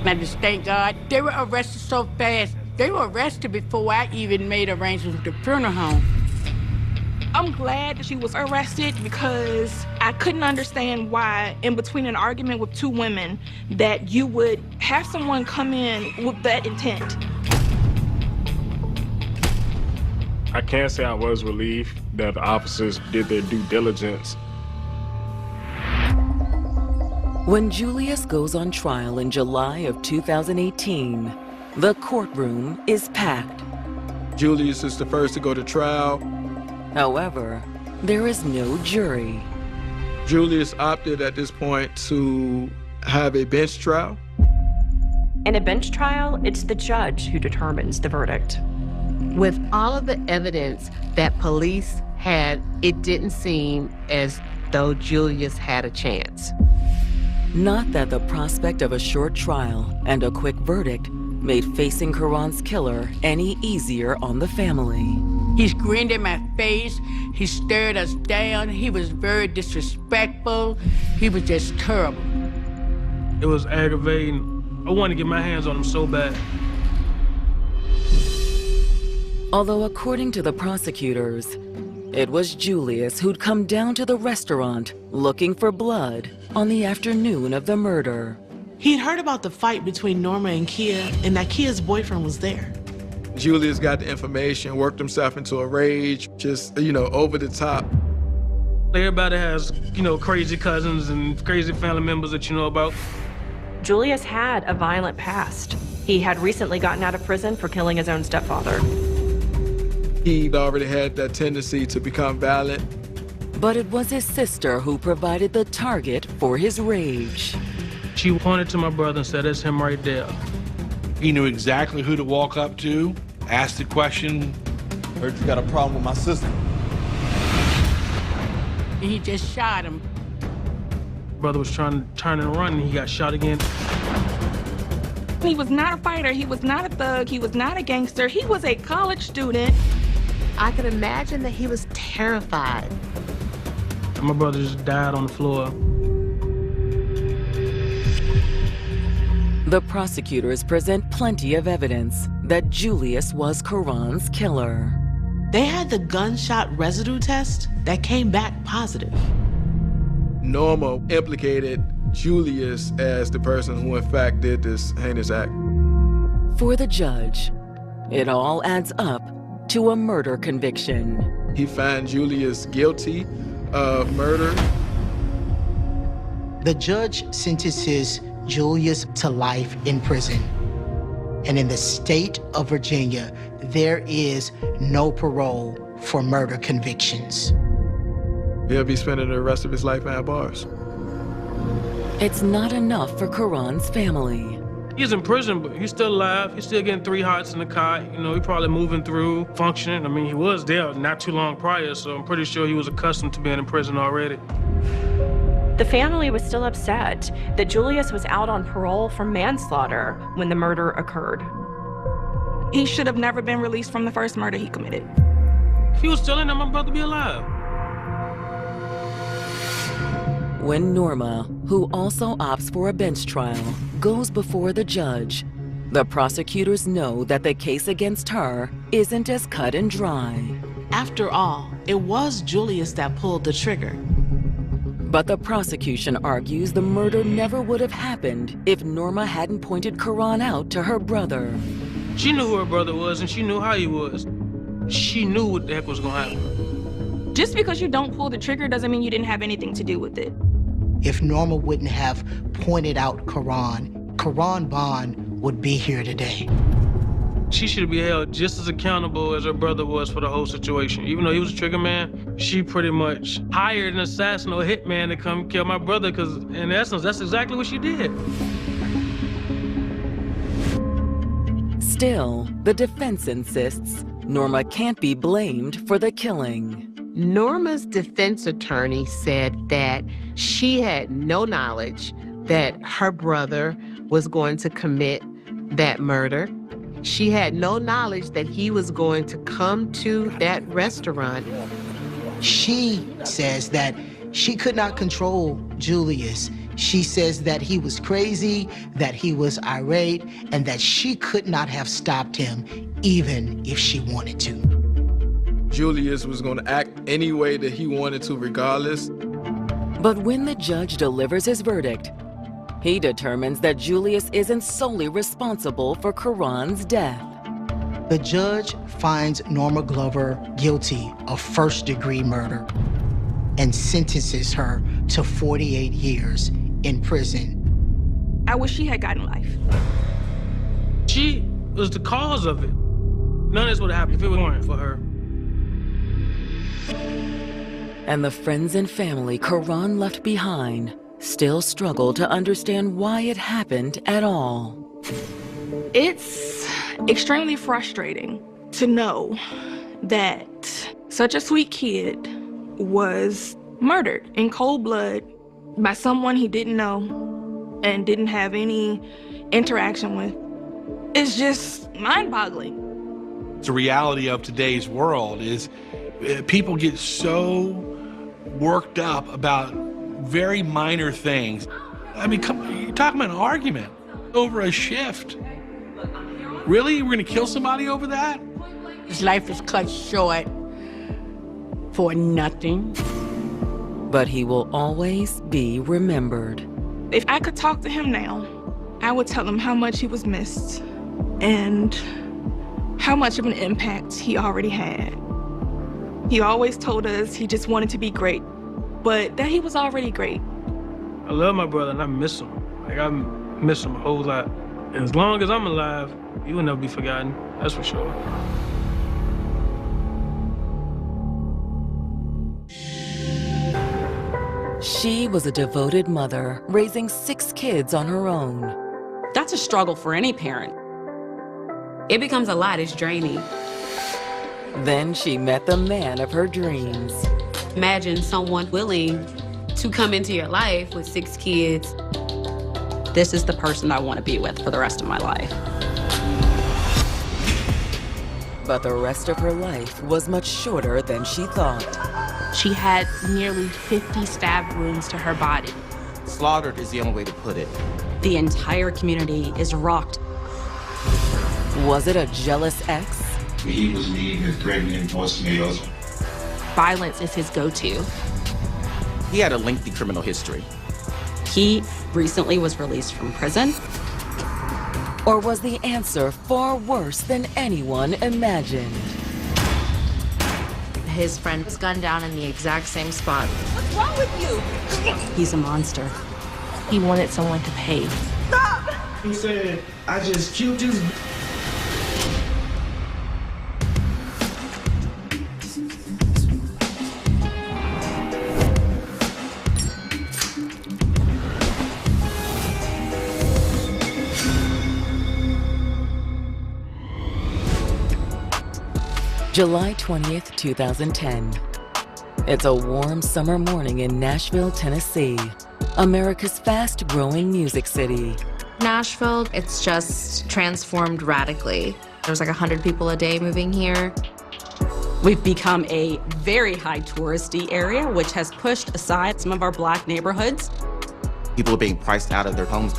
I just thank God they were arrested so fast. They were arrested before I even made arrangements with the funeral home. I'm glad that she was arrested because I couldn't understand why, in between an argument with two women, that you would have someone come in with that intent. I can't say I was relieved that the officers did their due diligence. When Julius goes on trial in July of 2018, the courtroom is packed. Julius is the first to go to trial. However, there is no jury. Julius opted at this point to have a bench trial. In a bench trial, it's the judge who determines the verdict. With all of the evidence that police had, it didn't seem as though Julius had a chance. Not that the prospect of a short trial and a quick verdict made facing Karan's killer any easier on the family. He grinned in my face, he stared us down, he was very disrespectful, he was just terrible. It was aggravating. I wanted to get my hands on him so bad. Although according to the prosecutors, it was Julius who'd come down to the restaurant looking for blood on the afternoon of the murder. He'd heard about the fight between Norma and Kia, and that Kia's boyfriend was there. Julius got the information, worked himself into a rage, just, over the top. Everybody has, crazy cousins and crazy family members that you know about. Julius had a violent past. He had recently gotten out of prison for killing his own stepfather. He already had that tendency to become violent. But it was his sister who provided the target for his rage. She pointed to my brother and said, "That's him right there." He knew exactly who to walk up to, ask the question. "Heard you got a problem with my sister." And he just shot him. Brother was trying to turn and run, and he got shot again. He was not a fighter, he was not a thug, he was not a gangster, he was a college student. I could imagine that he was terrified. My brother just died on the floor. The prosecutors present plenty of evidence that Julius was Karan's killer. They had the gunshot residue test that came back positive. Norma implicated Julius as the person who in fact did this heinous act. For the judge, it all adds up to a murder conviction. He found Julius guilty of murder. The judge sentences Julius to life in prison. And in the state of Virginia, there is no parole for murder convictions. He'll be spending the rest of his life behind bars. It's not enough for Karan's family. He's in prison, but he's still alive. He's still getting 3 hearts in the cot. He probably moving through, functioning. I mean, he was there not too long prior, so I'm pretty sure he was accustomed to being in prison already. The family was still upset that Julius was out on parole for manslaughter when the murder occurred. He should have never been released from the first murder he committed. If he was still in there, my brother would be alive. When Norma, who also opts for a bench trial, goes before the judge, the prosecutors know that the case against her isn't as cut and dry. After all, it was Julius that pulled the trigger. But the prosecution argues the murder never would have happened if Norma hadn't pointed Karan out to her brother. She knew who her brother was, and she knew how he was. She knew what the heck was gonna happen. Just because you don't pull the trigger doesn't mean you didn't have anything to do with it. If Norma wouldn't have pointed out Karan Bond would be here today. She should be held just as accountable as her brother was for the whole situation. Even though he was a trigger man, she pretty much hired an assassin or a hitman to come kill my brother, because in essence, that's exactly what she did. Still, the defense insists Norma can't be blamed for the killing. Norma's defense attorney said that she had no knowledge that her brother was going to commit that murder. She had no knowledge that he was going to come to that restaurant. She says that she could not control Julius. She says that he was crazy, that he was irate, and that she could not have stopped him even if she wanted to. Julius was going to act any way that he wanted to regardless. But when the judge delivers his verdict, he determines that Julius isn't solely responsible for Karan's death. The judge finds Norma Glover guilty of first-degree murder and sentences her to 48 years in prison. I wish she had gotten life. She was the cause of it. None of this would have happened if it weren't for her. And the friends and family Karan left behind still struggle to understand why it happened at all. It's extremely frustrating to know that such a sweet kid was murdered in cold blood by someone he didn't know and didn't have any interaction with. It's just mind-boggling. The reality of today's world is people get so worked up about very minor things. I mean, come on, you're talking about an argument over a shift. Really? We're gonna kill somebody over that? His life is cut short for nothing. But he will always be remembered. If I could talk to him now, I would tell him how much he was missed and how much of an impact he already had. He always told us he just wanted to be great, but that he was already great. I love my brother and I miss him. Like, I miss him a whole lot. And as long as I'm alive, he will never be forgotten, that's for sure. She was a devoted mother, raising 6 kids on her own. That's a struggle for any parent. It becomes a lot, it's draining. Then she met the man of her dreams. Imagine someone willing to come into your life with 6 kids. This is the person I want to be with for the rest of my life. But the rest of her life was much shorter than she thought. She had nearly 50 stab wounds to her body. Slaughtered is the only way to put it. The entire community is rocked. Was it a jealous ex? He was mean and threatening most males. Violence is his go-to. He had a lengthy criminal history. He recently was released from prison. Or was the answer far worse than anyone imagined? His friend was gunned down in the exact same spot. What's wrong with you? He's a monster. He wanted someone to pay. Stop! He said, I just killed you. July 20th, 2010. It's a warm summer morning in Nashville, Tennessee, America's fast-growing music city. Nashville, it's just transformed radically. There's like 100 people a day moving here. We've become a very high touristy area, which has pushed aside some of our Black neighborhoods. People are being priced out of their homes.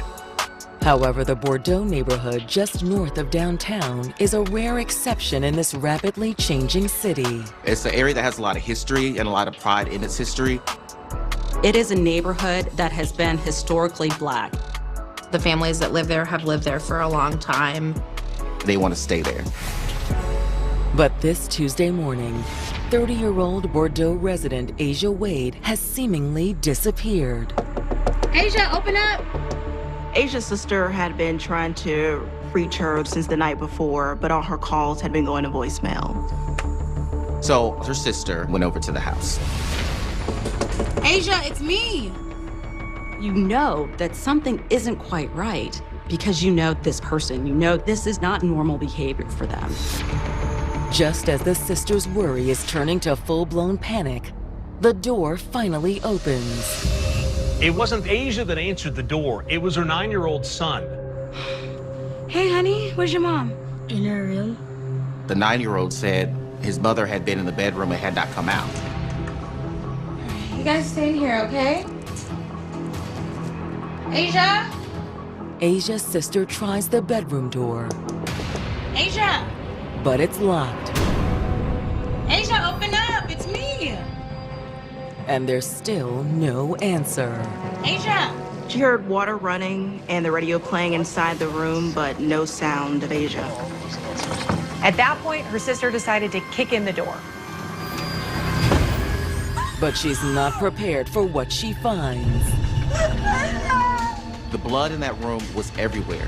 However, the Bordeaux neighborhood just north of downtown is a rare exception in this rapidly changing city. It's an area that has a lot of history and a lot of pride in its history. It is a neighborhood that has been historically Black. The families that live there have lived there for a long time. They want to stay there. But this Tuesday morning, 30-year-old Bordeaux resident Asia Wade has seemingly disappeared. Asia, open up! Asia's sister had been trying to reach her since the night before, but all her calls had been going to voicemail. So her sister went over to the house. Asia, it's me! You know that something isn't quite right because you know this person. You know this is not normal behavior for them. Just as the sister's worry is turning to full-blown panic, the door finally opens. It wasn't Asia that answered the door. It was her 9-year-old son. Hey, honey, where's your mom? In her room. The 9-year-old said his mother had been in the bedroom and had not come out. You guys stay in here, okay? Asia? Asia's sister tries the bedroom door, Asia! but it's locked. Asia, open up! It's me! And there's still no answer. Asia! She heard water running and the radio playing inside the room, but no sound of Asia. At that point, her sister decided to kick in the door. But she's not prepared for what she finds. The blood in that room was everywhere.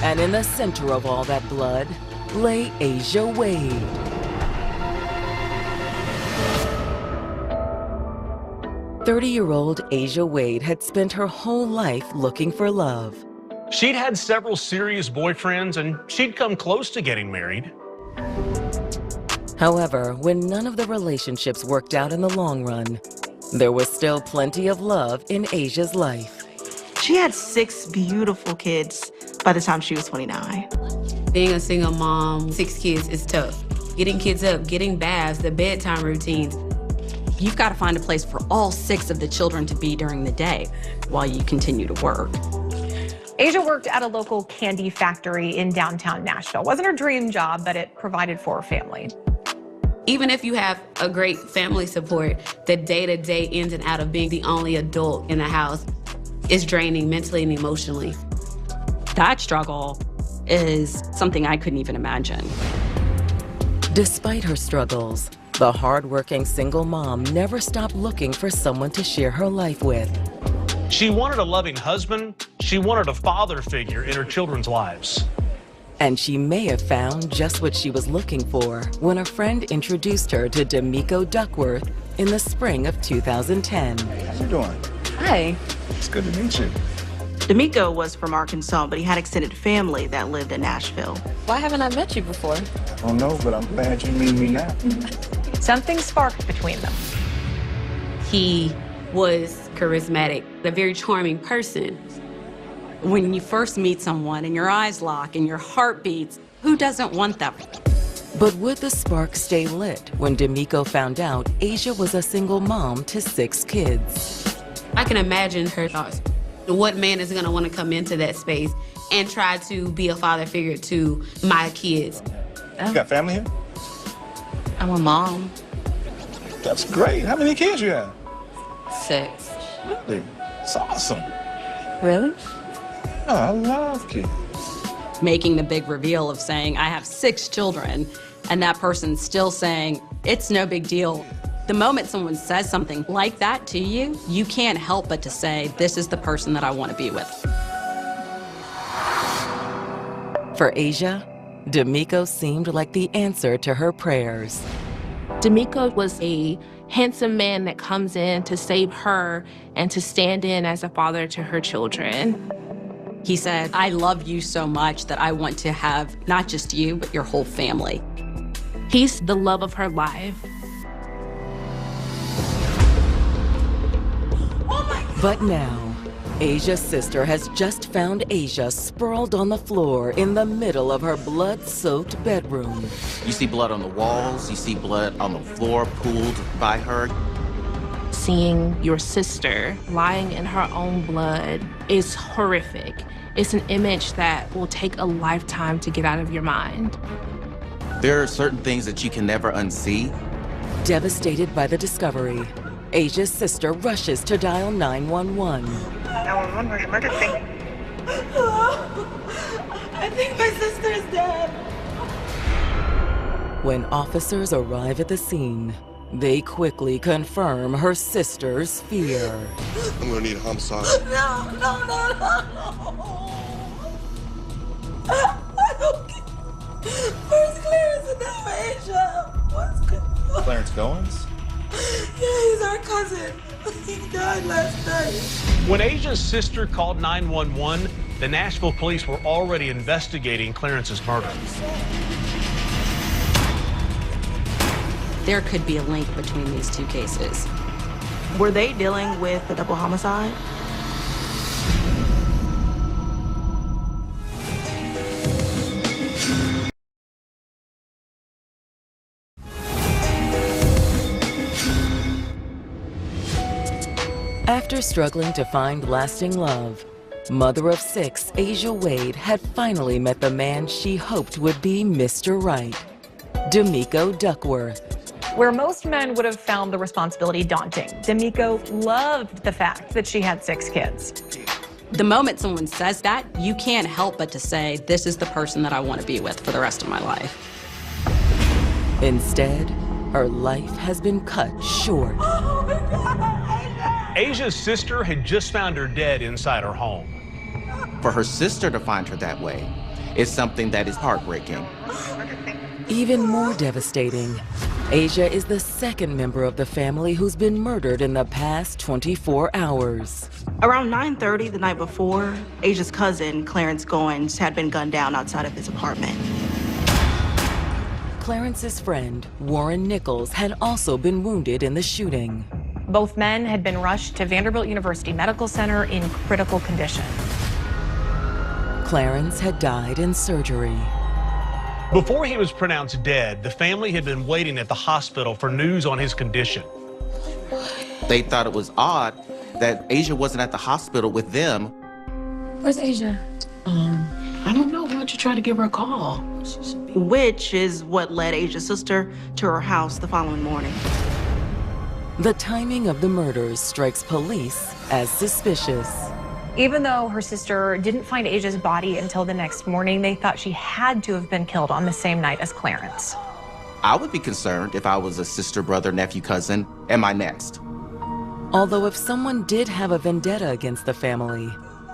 And in the center of all that blood lay 𝐅𝐔𝐋𝐋 Wade. "30-year-old 𝐅𝐔𝐋𝐋 Wade had spent her whole life looking for love. She'd had several serious boyfriends, and she'd come close to getting married. However, when none of the relationships worked out in the long run, there was still plenty of love in 𝐅𝐔𝐋𝐋's life. She had 6 beautiful kids by the time she was 29. Being a single mom, 6 kids is tough. Getting kids up, getting baths, the bedtime routines. You've got to find a place for all 6 of the children to be during the day while you continue to work. 𝐅𝐔𝐋 worked at a local candy factory in downtown Nashville. Wasn't her dream job, but it provided for her family. Even if you have a great family support, the day-to-day ins and out of being the only adult in the house is draining mentally and emotionally. That struggle is something I couldn't even imagine. Despite her struggles, the hard-working single mom never stopped looking for someone to share her life with. She wanted a loving husband. She wanted a father figure in her children's lives. And she may have found just what she was looking for when a friend introduced her to 𝐷eMeco Duckworth in the spring of 2010. How you doing? Hi. It's good to meet you. 𝐷eMeco was from Arkansas, but he had extended family that lived in Nashville. Why haven't I met you before? I don't know, but I'm glad you meet me now. Something sparked between them. He was charismatic, a very charming person. When you first meet someone and your eyes lock and your heart beats, who doesn't want that? But would the spark stay lit when 𝐷eMeco found out 𝐅𝐔𝐋𝐋 was a single mom to 6 kids? I can imagine her thoughts. What man is gonna wanna come into that space and try to be a father figure to my kids? You got family here? I'm a mom. That's great. How many kids you have? 6. Really? It's awesome. Really? Oh, I love kids. Making the big reveal of saying, I have 6 children, and that person's still saying, it's no big deal. The moment someone says something like that to you, you can't help but to say, this is the person that I want to be with. For 𝐅𝐔𝐋, 𝐷eMeco seemed like the answer to her prayers. 𝐷eMeco was a handsome man that comes in to save her and to stand in as a father to her children. He said, I love you so much that I want to have not just you, but your whole family. He's the love of her life. But now, 𝐅𝐔𝐋's sister has just found 𝐅𝐔𝐋 sprawled on the floor in the middle of her blood-soaked bedroom. You see blood on the walls, you see blood on the floor pooled by her. Seeing your sister lying in her own blood is horrific. It's an image that will take a lifetime to get out of your mind. There are certain things that you can never unsee. Devastated by the discovery, 𝐅𝐔𝐋's sister rushes to dial 911. 911, where's your mother thing? I think my sister is dead. When officers arrive at the scene, they quickly confirm her sister's fear. I'm gonna need a homicide. No. Where's Clarence and now 𝐅𝐔𝐋? What's good? Clarence Goins? Yeah, he's our cousin. He died last night. When 𝐅𝐔𝐋's sister called 911, the Nashville police were already investigating Clarence's murder. There could be a link between these 2 cases. Were they dealing with a double homicide? After struggling to find lasting love, mother of 6 𝐅𝐔𝐋 Wade had finally met the man she hoped would be Mr. Right, 𝐷eMeco Duckworth. Where most men would have found the responsibility daunting, 𝐷eMeco loved the fact that she had 6 kids. The moment someone says that, you can't help but to say, this is the person that I want to be with for the rest of my life. Instead, her life has been cut short. Asia's sister had just found her dead inside her home. For her sister to find her that way is something that is heartbreaking. Even more devastating, Asia is the second member of the family who's been murdered in the past 24 hours. Around 9:30 the night before, Asia's cousin, Clarence Goins, had been gunned down outside of his apartment. Clarence's friend, Warren Nichols, had also been wounded in the shooting. Both men had been rushed to Vanderbilt University Medical Center in critical condition. Clarence had died in surgery. Before he was pronounced dead, the family had been waiting at the hospital for news on his condition. They thought it was odd that Asia wasn't at the hospital with them. Where's Asia? I don't know. Why don't you try to give her a call? Which is what led Asia's sister to her house the following morning. The timing of the murders strikes police as suspicious. Even though her sister didn't find Asia's body until the next morning, they thought she had to have been killed on the same night as Clarence. I would be concerned if I was a sister, brother, nephew, cousin. Am I next? Although if someone did have a vendetta against the family,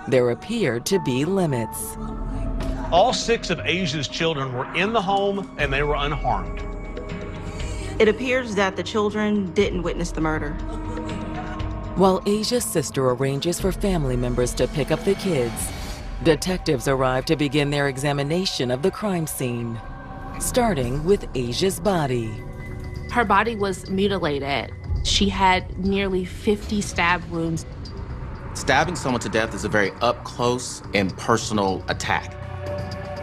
there appeared to be limits. All 6 of Asia's children were in the home and they were unharmed. It appears that the children didn't witness the murder. While Asia's sister arranges for family members to pick up the kids, detectives arrive to begin their examination of the crime scene, starting with Asia's body. Her body was mutilated. She had nearly 50 stab wounds. Stabbing someone to death is a very up-close and personal attack.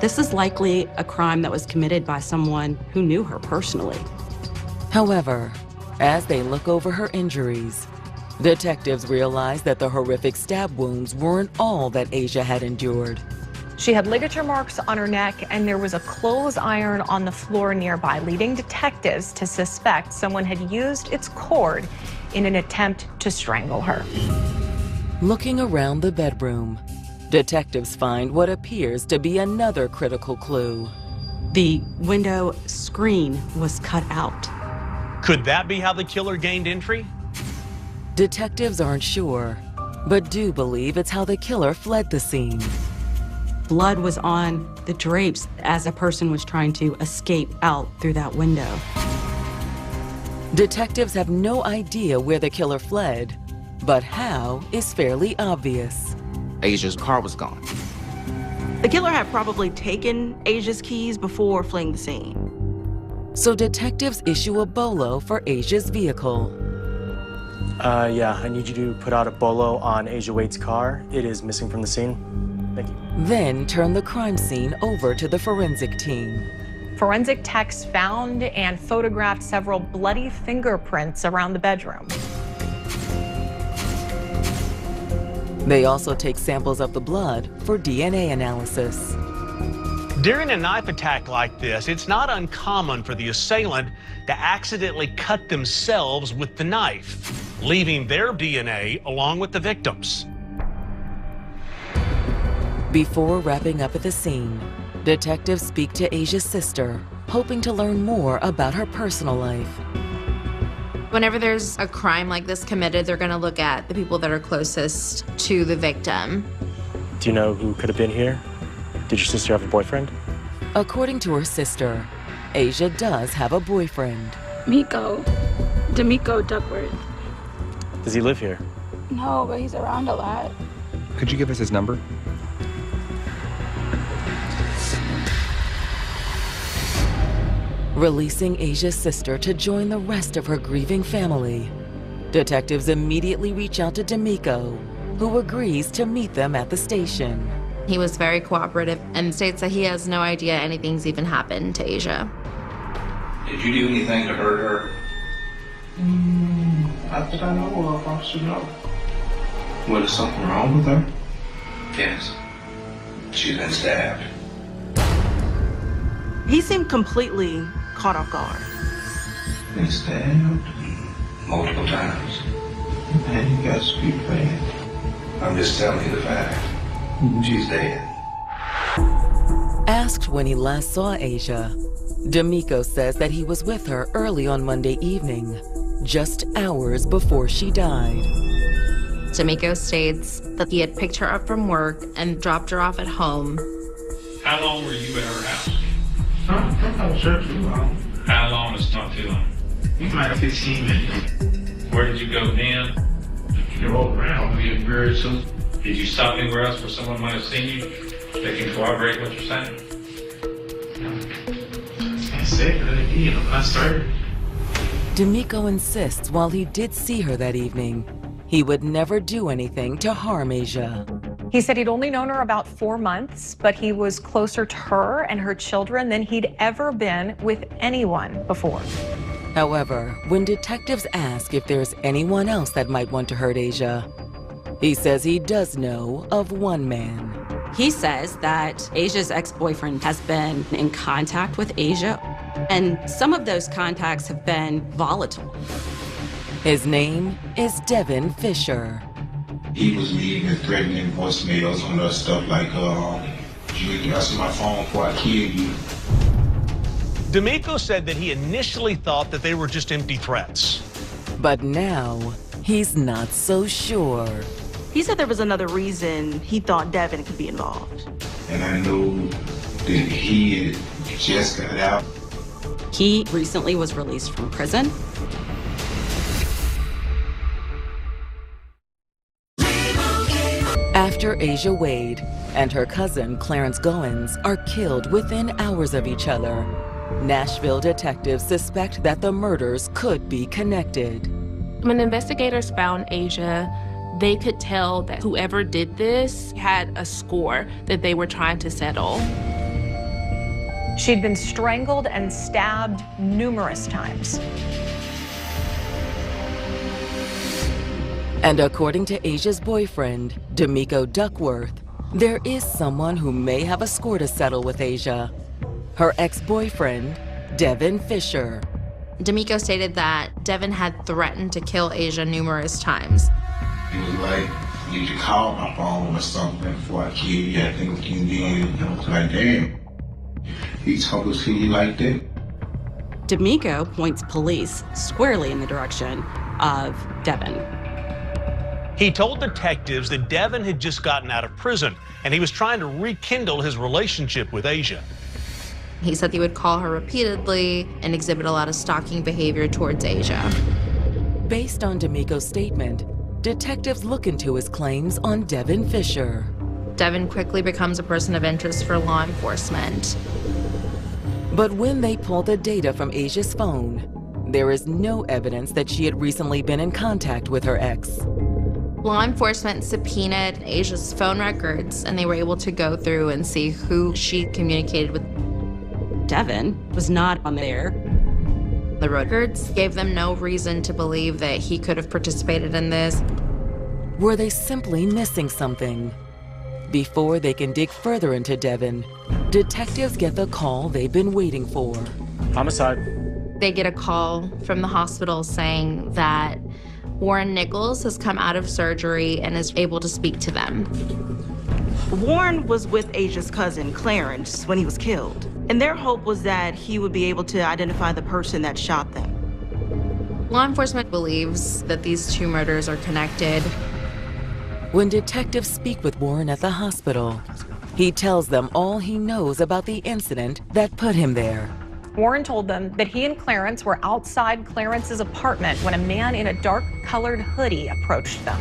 This is likely a crime that was committed by someone who knew her personally. However, as they look over her injuries, detectives realize that the horrific stab wounds weren't all that Asia had endured. She had ligature marks on her neck, and there was a clothes iron on the floor nearby, leading detectives to suspect someone had used its cord in an attempt to strangle her. Looking around the bedroom, detectives find what appears to be another critical clue. The window screen was cut out. Could that be how the killer gained entry? Detectives aren't sure, but do believe it's how the killer fled the scene. Blood was on the drapes as a person was trying to escape out through that window. Detectives have no idea where the killer fled, but how is fairly obvious. Asia's car was gone. The killer had probably taken Asia's keys before fleeing the scene. So detectives issue a bolo for Asia's vehicle. Yeah, I need you to put out a bolo on Asia Wade's car. It is missing from the scene. Thank you. Then turn the crime scene over to the forensic team. Forensic techs found and photographed several bloody fingerprints around the bedroom. They also take samples of the blood for DNA analysis. During a knife attack like this, it's not uncommon for the assailant to accidentally cut themselves with the knife, leaving their DNA along with the victims. Before wrapping up at the scene, detectives speak to Asia's sister, hoping to learn more about her personal life. Whenever there's a crime like this committed, they're gonna look at the people that are closest to the victim. Do you know who could have been here? Did your sister have a boyfriend? According to her sister, Asia does have a boyfriend. D'Amico Duckworth. Does he live here? No, but he's around a lot. Could you give us his number? Releasing Asia's sister to join the rest of her grieving family, detectives immediately reach out to D'Amico, who agrees to meet them at the station. He was very cooperative and states that he has no idea anything's even happened to Asia. Did you do anything to hurt her? Not that I know of, Officer, no. Was something wrong with her? Yes. She's been stabbed. He seemed completely caught off guard. Been stabbed multiple times. Man, you got to speak bad. I'm just telling you the fact. She's dead. Asked when he last saw Asia, D'Amico says that he was with her early on Monday evening, just hours before she died. D'Amico states that he had picked her up from work and dropped her off at home. How long were you at her house? I'm not sure too long. How long is not too long? Like 15 minutes. Where did you go then? You rolled around, we get very soon. Did you stop anywhere else where someone might have seen you that can corroborate what you're saying? I said that again, I started. D'Amico insists while he did see her that evening, he would never do anything to harm Asia. He said he'd only known her about 4 months, but he was closer to her and her children than he'd ever been with anyone before. However, when detectives ask if there's anyone else that might want to hurt Asia, he says he does know of one man. He says that Asia's ex-boyfriend has been in contact with Asia, and some of those contacts have been volatile. His name is Devin Fisher. He was leaving and threatening voicemails on us stuff like, you can answer my phone before I kill you. D'Amico said that he initially thought that they were just empty threats. But now, he's not so sure. He said there was another reason he thought Devin could be involved. And I knew that he had just got out. He recently was released from prison. After Asia Wade and her cousin Clarence Goins are killed within hours of each other, Nashville detectives suspect that the murders could be connected. When investigators found Asia, they could tell that whoever did this had a score that they were trying to settle. She'd been strangled and stabbed numerous times. And according to Asia's boyfriend, D'Amico Duckworth, there is someone who may have a score to settle with Asia. Her ex-boyfriend, Devin Fisher. D'Amico stated that Devin had threatened to kill Asia numerous times. He was like, you should call my phone or something before I kill you. I think you did. I was like, damn. He told us he like that. D'Amico points police squarely in the direction of Devin. He told detectives that Devin had just gotten out of prison and he was trying to rekindle his relationship with Asia. He said he would call her repeatedly and exhibit a lot of stalking behavior towards Asia. Based on D'Amico's statement, detectives look into his claims on Devin Fisher. Devin quickly becomes a person of interest for law enforcement. But when they pull the data from Asia's phone, there is no evidence that she had recently been in contact with her ex. Law enforcement subpoenaed Asia's phone records, and they were able to go through and see who she communicated with. Devin was not on there. The records gave them no reason to believe that he could have participated in this. Were they simply missing something? Before they can dig further into Devin, detectives get the call they've been waiting for. Homicide. They get a call from the hospital saying that Warren Nichols has come out of surgery and is able to speak to them. Warren was with Asia's cousin, Clarence, when he was killed. And their hope was that he would be able to identify the person that shot them. Law enforcement believes that these two murders are connected. When detectives speak with Warren at the hospital, he tells them all he knows about the incident that put him there. Warren told them that he and Clarence were outside Clarence's apartment when a man in a dark-colored hoodie approached them.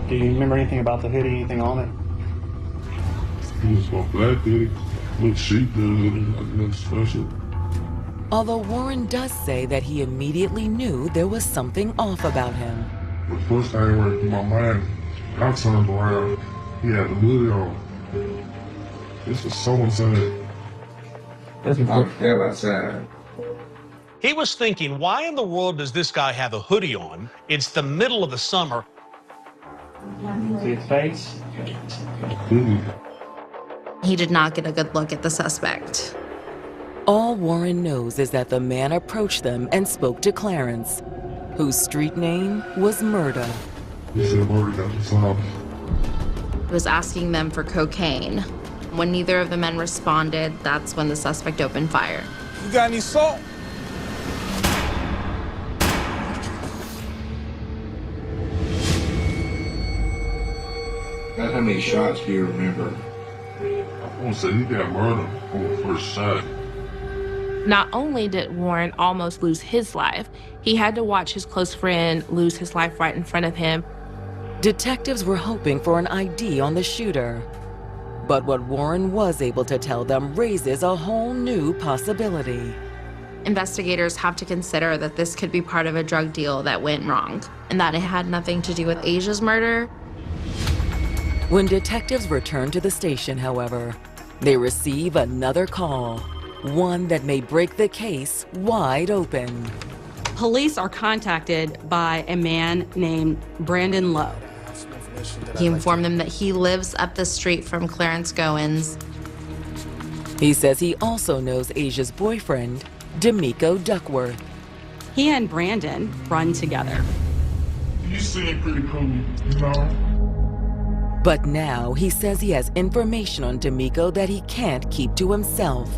Do you remember anything about the hoodie, anything on it? He was a black hoodie with sheep and nothing special. Although Warren does say that he immediately knew there was something off about him. The first thing that went through my mind, I turned around, he had the hoodie on. This was someone saying, he was thinking, why in the world does this guy have a hoodie on? It's the middle of the summer. See his face? He did not get a good look at the suspect. All Warren knows is that the man approached them and spoke to Clarence, whose street name was Murda. He said Murray got the top. He was asking them for cocaine. When neither of the men responded, that's when the suspect opened fire. You got any salt? How many shots do you remember? I want to say he got murdered on the first shot. Not only did Warren almost lose his life, he had to watch his close friend lose his life right in front of him. Detectives were hoping for an ID on the shooter. But what Warren was able to tell them raises a whole new possibility. Investigators have to consider that this could be part of a drug deal that went wrong, and that it had nothing to do with Asia's murder. When detectives return to the station, however, they receive another call, one that may break the case wide open. Police are contacted by a man named Brandon Lowe. He informed them that he lives up the street from Clarence Goins. He says he also knows Asia's boyfriend, D'Amico Duckworth. He and Brandon run together. You seem pretty cool, you know? But now he says he has information on D'Amico that he can't keep to himself.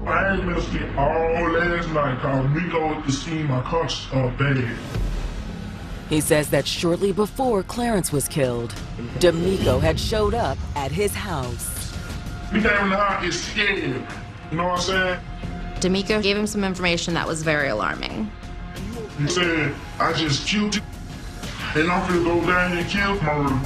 I ain't been asleep all last night because D'Amico went to see my couch bed. He says that shortly before Clarence was killed, D'Amico had showed up at his house. He came in the house, he's scared. You know what I'm saying? D'Amico gave him some information that was very alarming. He said, I just killed you, and I'm gonna go down and kill murder.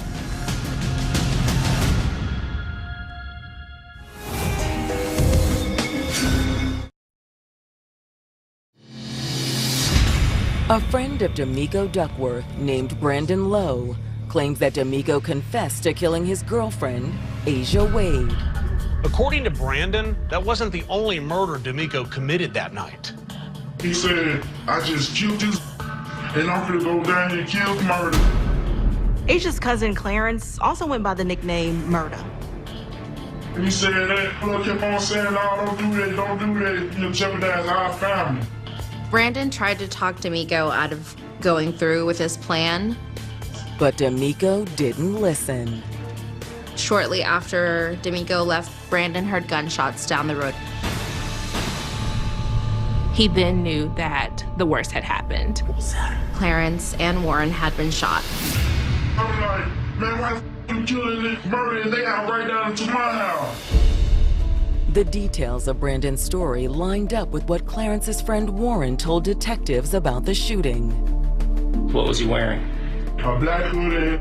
A friend of D'Amico Duckworth, named Brandon Lowe, claims that D'Amico confessed to killing his girlfriend, Asia Wade. According to Brandon, that wasn't the only murder D'Amico committed that night. He said, I just killed you, and I'm gonna go down and kill murder. Asia's cousin Clarence also went by the nickname Murda. He said that, look, kept on saying, no, don't do that, you'll jeopardize our family. Brandon tried to talk D'Amico out of going through with his plan. But D'Amico didn't listen. Shortly after D'Amico left, Brandon heard gunshots down the road. He then knew that the worst had happened. Clarence and Warren had been shot. I'm like, man, why you killing this murder and they got right down into my house? The details of Brandon's story lined up with what Clarence's friend Warren told detectives about the shooting. What was he wearing? A black hoodie.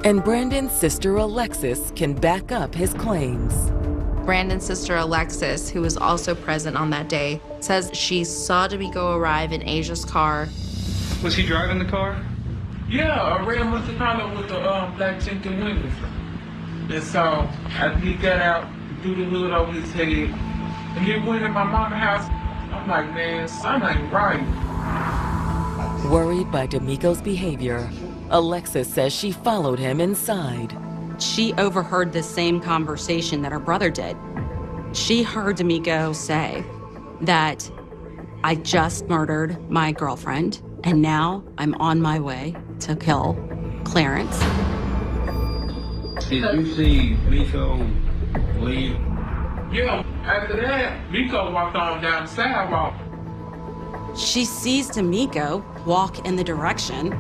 And Brandon's sister Alexis can back up his claims. Brandon's sister Alexis, who was also present on that day, says she saw D'Amico arrive in Asia's car. Was he driving the car? Yeah, a red Mustang Honda with the black tinted windows. And so I he got out, threw the hood over his head, and he went in my mama's house. I'm like, man, something ain't right. Worried by D'Amico's behavior, Alexis says she followed him inside. She overheard the same conversation that her brother did. She heard D'Amico say that I just murdered my girlfriend, and now I'm on my way to kill Clarence. Did you see Miko leave? Yeah, after that, Miko walked on down the sidewalk. She sees D'Amico walk in the direction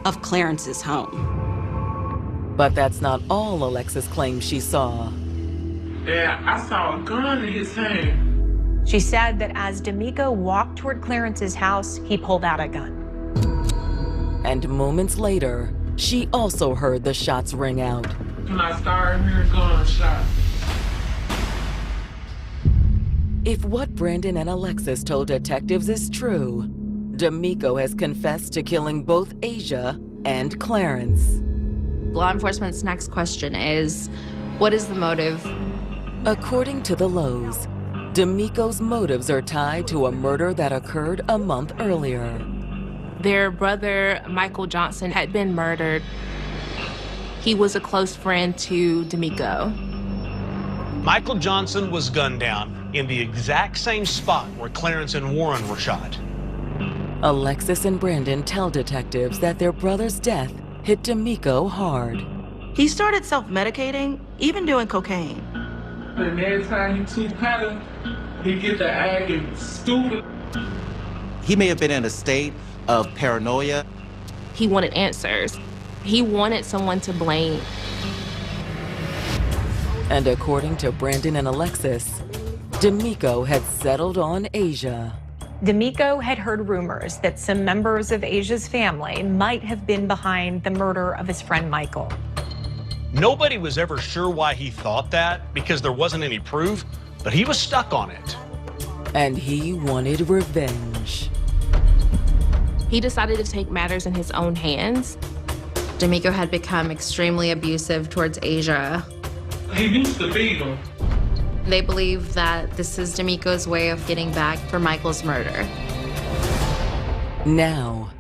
of Clarence's home. But that's not all Alexis claims she saw. Yeah, I saw a gun in his hand. She said that as D'Amico walked toward Clarence's house, he pulled out a gun. And moments later, she also heard the shots ring out. When I started hearing gunshots. If what Brandon and Alexis told detectives is true, D'Amico has confessed to killing both Asia and Clarence. Law enforcement's next question is, what is the motive? According to the Lows, D'Amico's motives are tied to a murder that occurred a month earlier. Their brother, Michael Johnson, had been murdered. He was a close friend to D'Amico. Michael Johnson was gunned down in the exact same spot where Clarence and Warren were shot. Alexis and Brandon tell detectives that their brother's death hit D'Amico hard. He started self-medicating, even doing cocaine. And every time he took powder, he get to acting stupid. He may have been in a state of paranoia. He wanted answers. He wanted someone to blame. And according to Brandon and Alexis, D'Amico had settled on Asia. D'Amico had heard rumors that some members of Asia's family might have been behind the murder of his friend Michael. Nobody was ever sure why he thought that because there wasn't any proof, but he was stuck on it. And he wanted revenge. He decided to take matters in his own hands. D'Amico had become extremely abusive towards Asia. He used to beat him. They believe that this is D'Amico's way of getting back for Michael's murder. Now,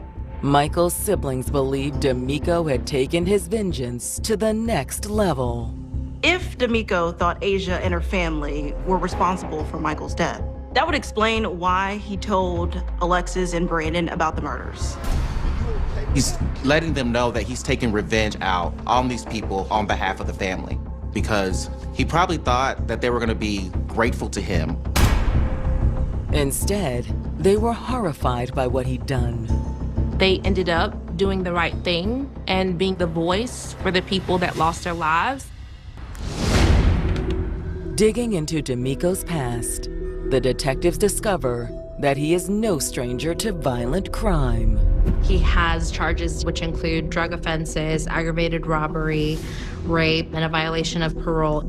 Michael's siblings believed D'Amico had taken his vengeance to the next level. If D'Amico thought Asia and her family were responsible for Michael's death, that would explain why he told Alexis and Brandon about the murders. He's letting them know that he's taking revenge out on these people on behalf of the family, because he probably thought that they were going to be grateful to him. Instead, they were horrified by what he'd done. They ended up doing the right thing and being the voice for the people that lost their lives. Digging into D'Amico's past, the detectives discover that he is no stranger to violent crime. He has charges which include drug offenses, aggravated robbery, rape, and a violation of parole.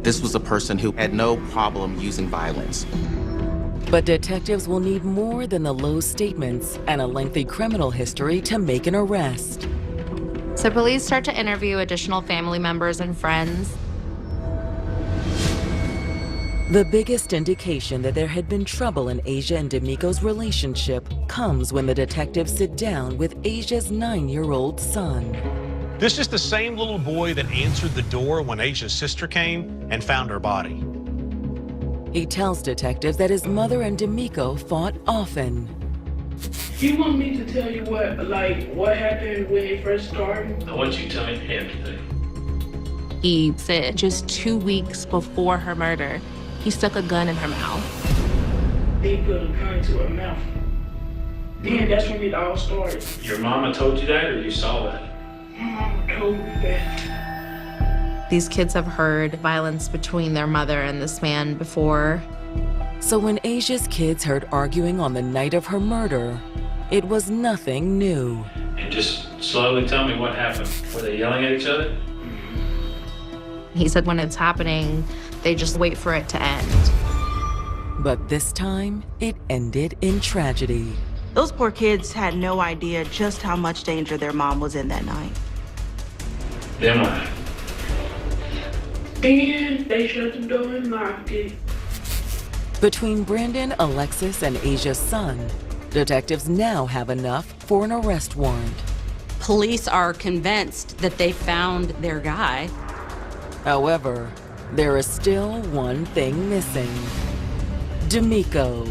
This was a person who had no problem using violence. But detectives will need more than the low statements and a lengthy criminal history to make an arrest. So police start to interview additional family members and friends. The biggest indication that there had been trouble in Asia and D'Amico's relationship comes when the detectives sit down with Asia's 9-year-old son. This is the same little boy that answered the door when Asia's sister came and found her body. He tells detectives that his mother and D'Amico fought often. You want me to tell you what happened when it first started? I want you to tell me everything. He said just 2 weeks before her murder, he stuck a gun in her mouth. They put a gun to her mouth. Then that's when it all started. Your mama told you that, or you saw that? My mama told me that. These kids have heard violence between their mother and this man before. So when Asia's kids heard arguing on the night of her murder, it was nothing new. And just slowly tell me what happened. Were they yelling at each other? He said when it's happening, they just wait for it to end. But this time, it ended in tragedy. Those poor kids had no idea just how much danger their mom was in that night. Then what? Then they shut the door and locked it. Between Brandon, Alexis, and Asia's son, detectives now have enough for an arrest warrant. Police are convinced that they found their guy. However, there is still one thing missing. D'Amico.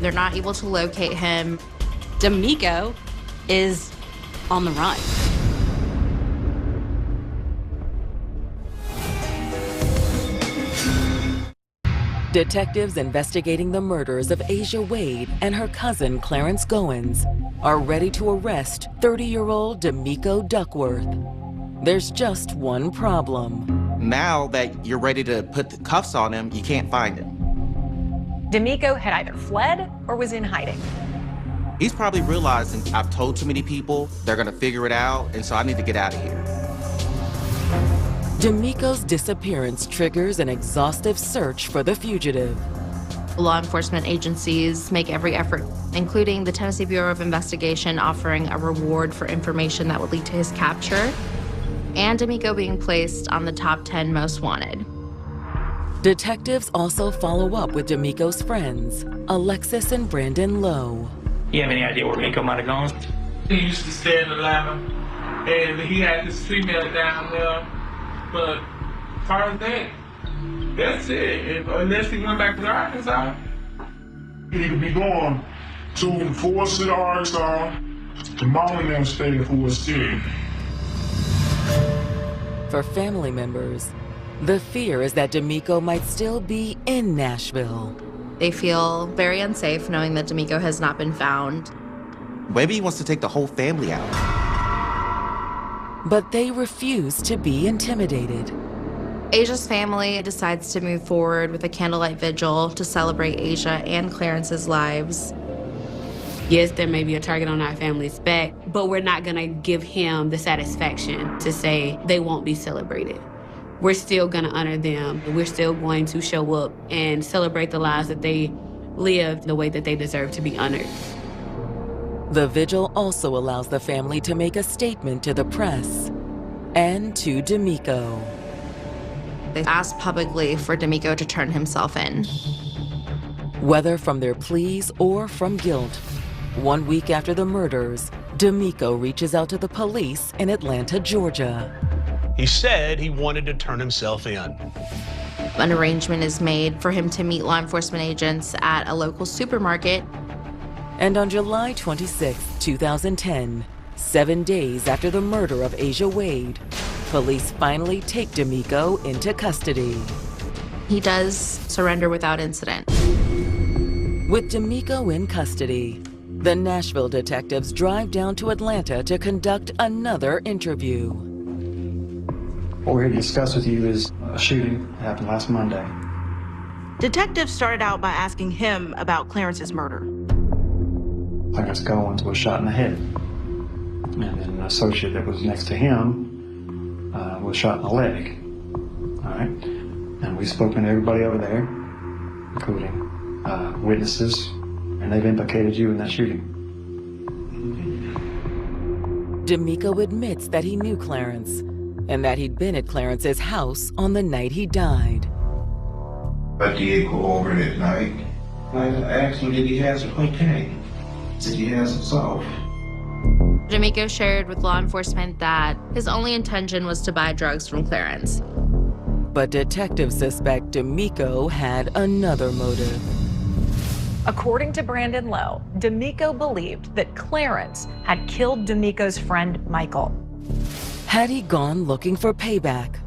They're not able to locate him. D'Amico is on the run. Detectives investigating the murders of Asia Wade and her cousin Clarence Goins are ready to arrest 30-year-old D'Amico Duckworth. There's just one problem. Now that you're ready to put the cuffs on him, you can't find him. D'Amico had either fled or was in hiding. He's probably realizing, I've told too many people, they're gonna figure it out, and so I need to get out of here. D'Amico's disappearance triggers an exhaustive search for the fugitive. Law enforcement agencies make every effort, including the Tennessee Bureau of Investigation offering a reward for information that would lead to his capture, and D'Amico being placed on the top 10 most wanted. Detectives also follow up with D'Amico's friends, Alexis and Brandon Lowe. You have any idea where D'Amico might have gone? He used to stay in Atlanta, and he had this female down there, but as far as that, that's it. Unless he went back to Arkansas. He need to be going to Forest City, Arkansas. The mom and them stayed in Forest City. for family members, the fear is that D'Amico might still be in Nashville. They feel very unsafe knowing that D'Amico has not been found. Maybe he wants to take the whole family out. But they refuse to be intimidated. Asia's family decides to move forward with a candlelight vigil to celebrate Asia and Clarence's lives. Yes, there may be a target on our family's back, but we're not gonna give him the satisfaction to say they won't be celebrated. We're still gonna honor them. We're still going to show up and celebrate the lives that they lived the way that they deserve to be honored. The vigil also allows the family to make a statement to the press and to D'Amico. They asked publicly for D'Amico to turn himself in. Whether from their pleas or from guilt, 1 week after the murders, D'Amico reaches out to the police in Atlanta, Georgia. He said he wanted to turn himself in. An arrangement is made for him to meet law enforcement agents at a local supermarket. And on July 26, 2010, 7 days after the murder of Asia Wade, police finally take D'Amico into custody. He does surrender without incident. With D'Amico in custody, the Nashville detectives drive down to Atlanta to conduct another interview. What we're here to discuss with you is a shooting that happened last Monday. Detectives started out by asking him about Clarence's murder. Clarence Goins was shot in the head. And then an associate that was next to him was shot in the leg. All right? And we've spoken to everybody over there, including witnesses, and they've implicated you in that shooting. D'Amico admits that he knew Clarence and that he'd been at Clarence's house on the night he died. I did go over that night. I asked him, did he have some cocaine? Did he have some salt? D'Amico shared with law enforcement that his only intention was to buy drugs from Clarence. But detectives suspect D'Amico had another motive. According to Brandon Lowe, D'Amico believed that Clarence had killed D'Amico's friend, Michael. Had he gone looking for payback?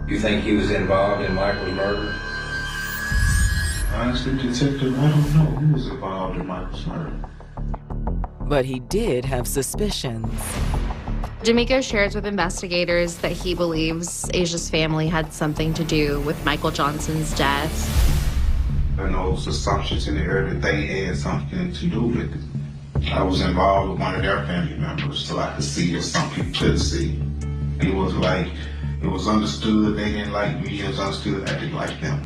You think he was involved in Michael's murder? Honestly, Detective, I don't know who was involved in Michael's murder. But he did have suspicions. D'Amico shares with investigators that he believes Asia's family had something to do with Michael Johnson's death. I know those assumptions in the air that they had something to do with it. I was involved with one of their family members so I could see if something could see. It was like, it was understood they didn't like me, it was understood I didn't like them.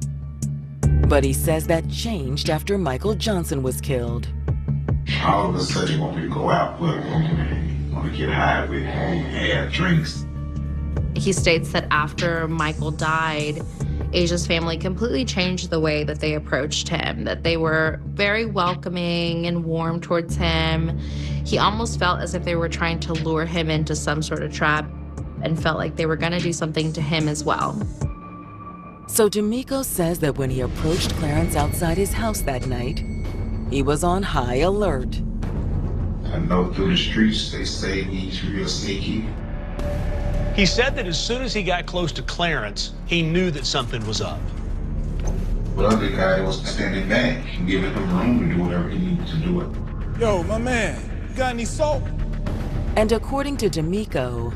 But he says that changed after Michael Johnson was killed. All of a sudden, he wanted me to go out with him, want to get high with him, have drinks. He states that after Michael died, Asia's family completely changed the way that they approached him, that they were very welcoming and warm towards him. He almost felt as if they were trying to lure him into some sort of trap and felt like they were going to do something to him as well. So D'Amico says that when he approached Clarence outside his house that night, he was on high alert. I know through the streets they say he's real sneaky. He said that as soon as he got close to Clarence, he knew that something was up. The other guy was standing back, giving him room to do whatever he needed to do it. Yo, my man, you got any salt? And according to D'Amico,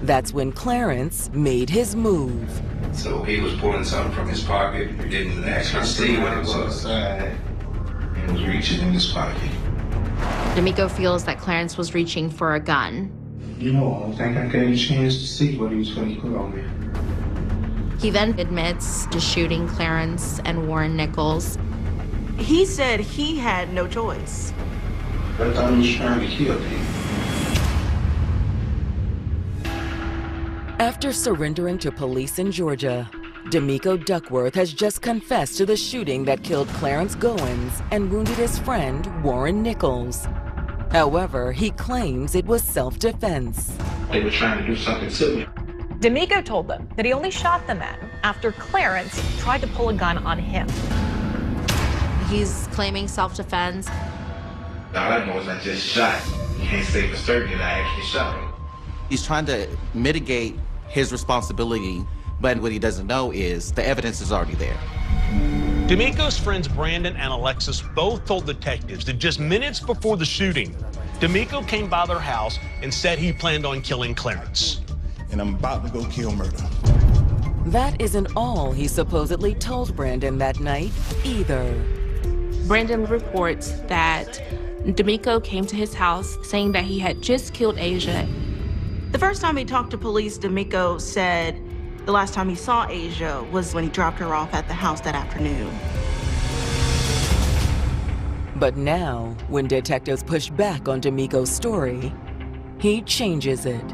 that's when Clarence made his move. So he was pulling something from his pocket, he didn't actually see what it was. He was reaching in his pocket. D'Amico feels that Clarence was reaching for a gun. You know, I don't think I got a chance to see what he was going to put on me. He then admits to shooting Clarence and Warren Nichols. He said he had no choice. I thought he was trying to kill him. After surrendering to police in Georgia, D'Amico Duckworth has just confessed to the shooting that killed Clarence Goins and wounded his friend, Warren Nichols. However, he claims it was self-defense. They were trying to do something to me. D'Amico told them that he only shot the men after Clarence tried to pull a gun on him. He's claiming self-defense. All I know is I just shot. You can't say for certain that I actually shot him. He's trying to mitigate his responsibility, but what he doesn't know is the evidence is already there. D'Amico's friends Brandon and Alexis both told detectives that just minutes before the shooting, D'Amico came by their house and said he planned on killing Clarence. And I'm about to go kill murder. That isn't all he supposedly told Brandon that night, either. Brandon reports that D'Amico came to his house saying that he had just killed Asia. The first time he talked to police, D'Amico said the last time he saw Asia was when he dropped her off at the house that afternoon. But now, when detectives push back on D'Amico's story, he changes it.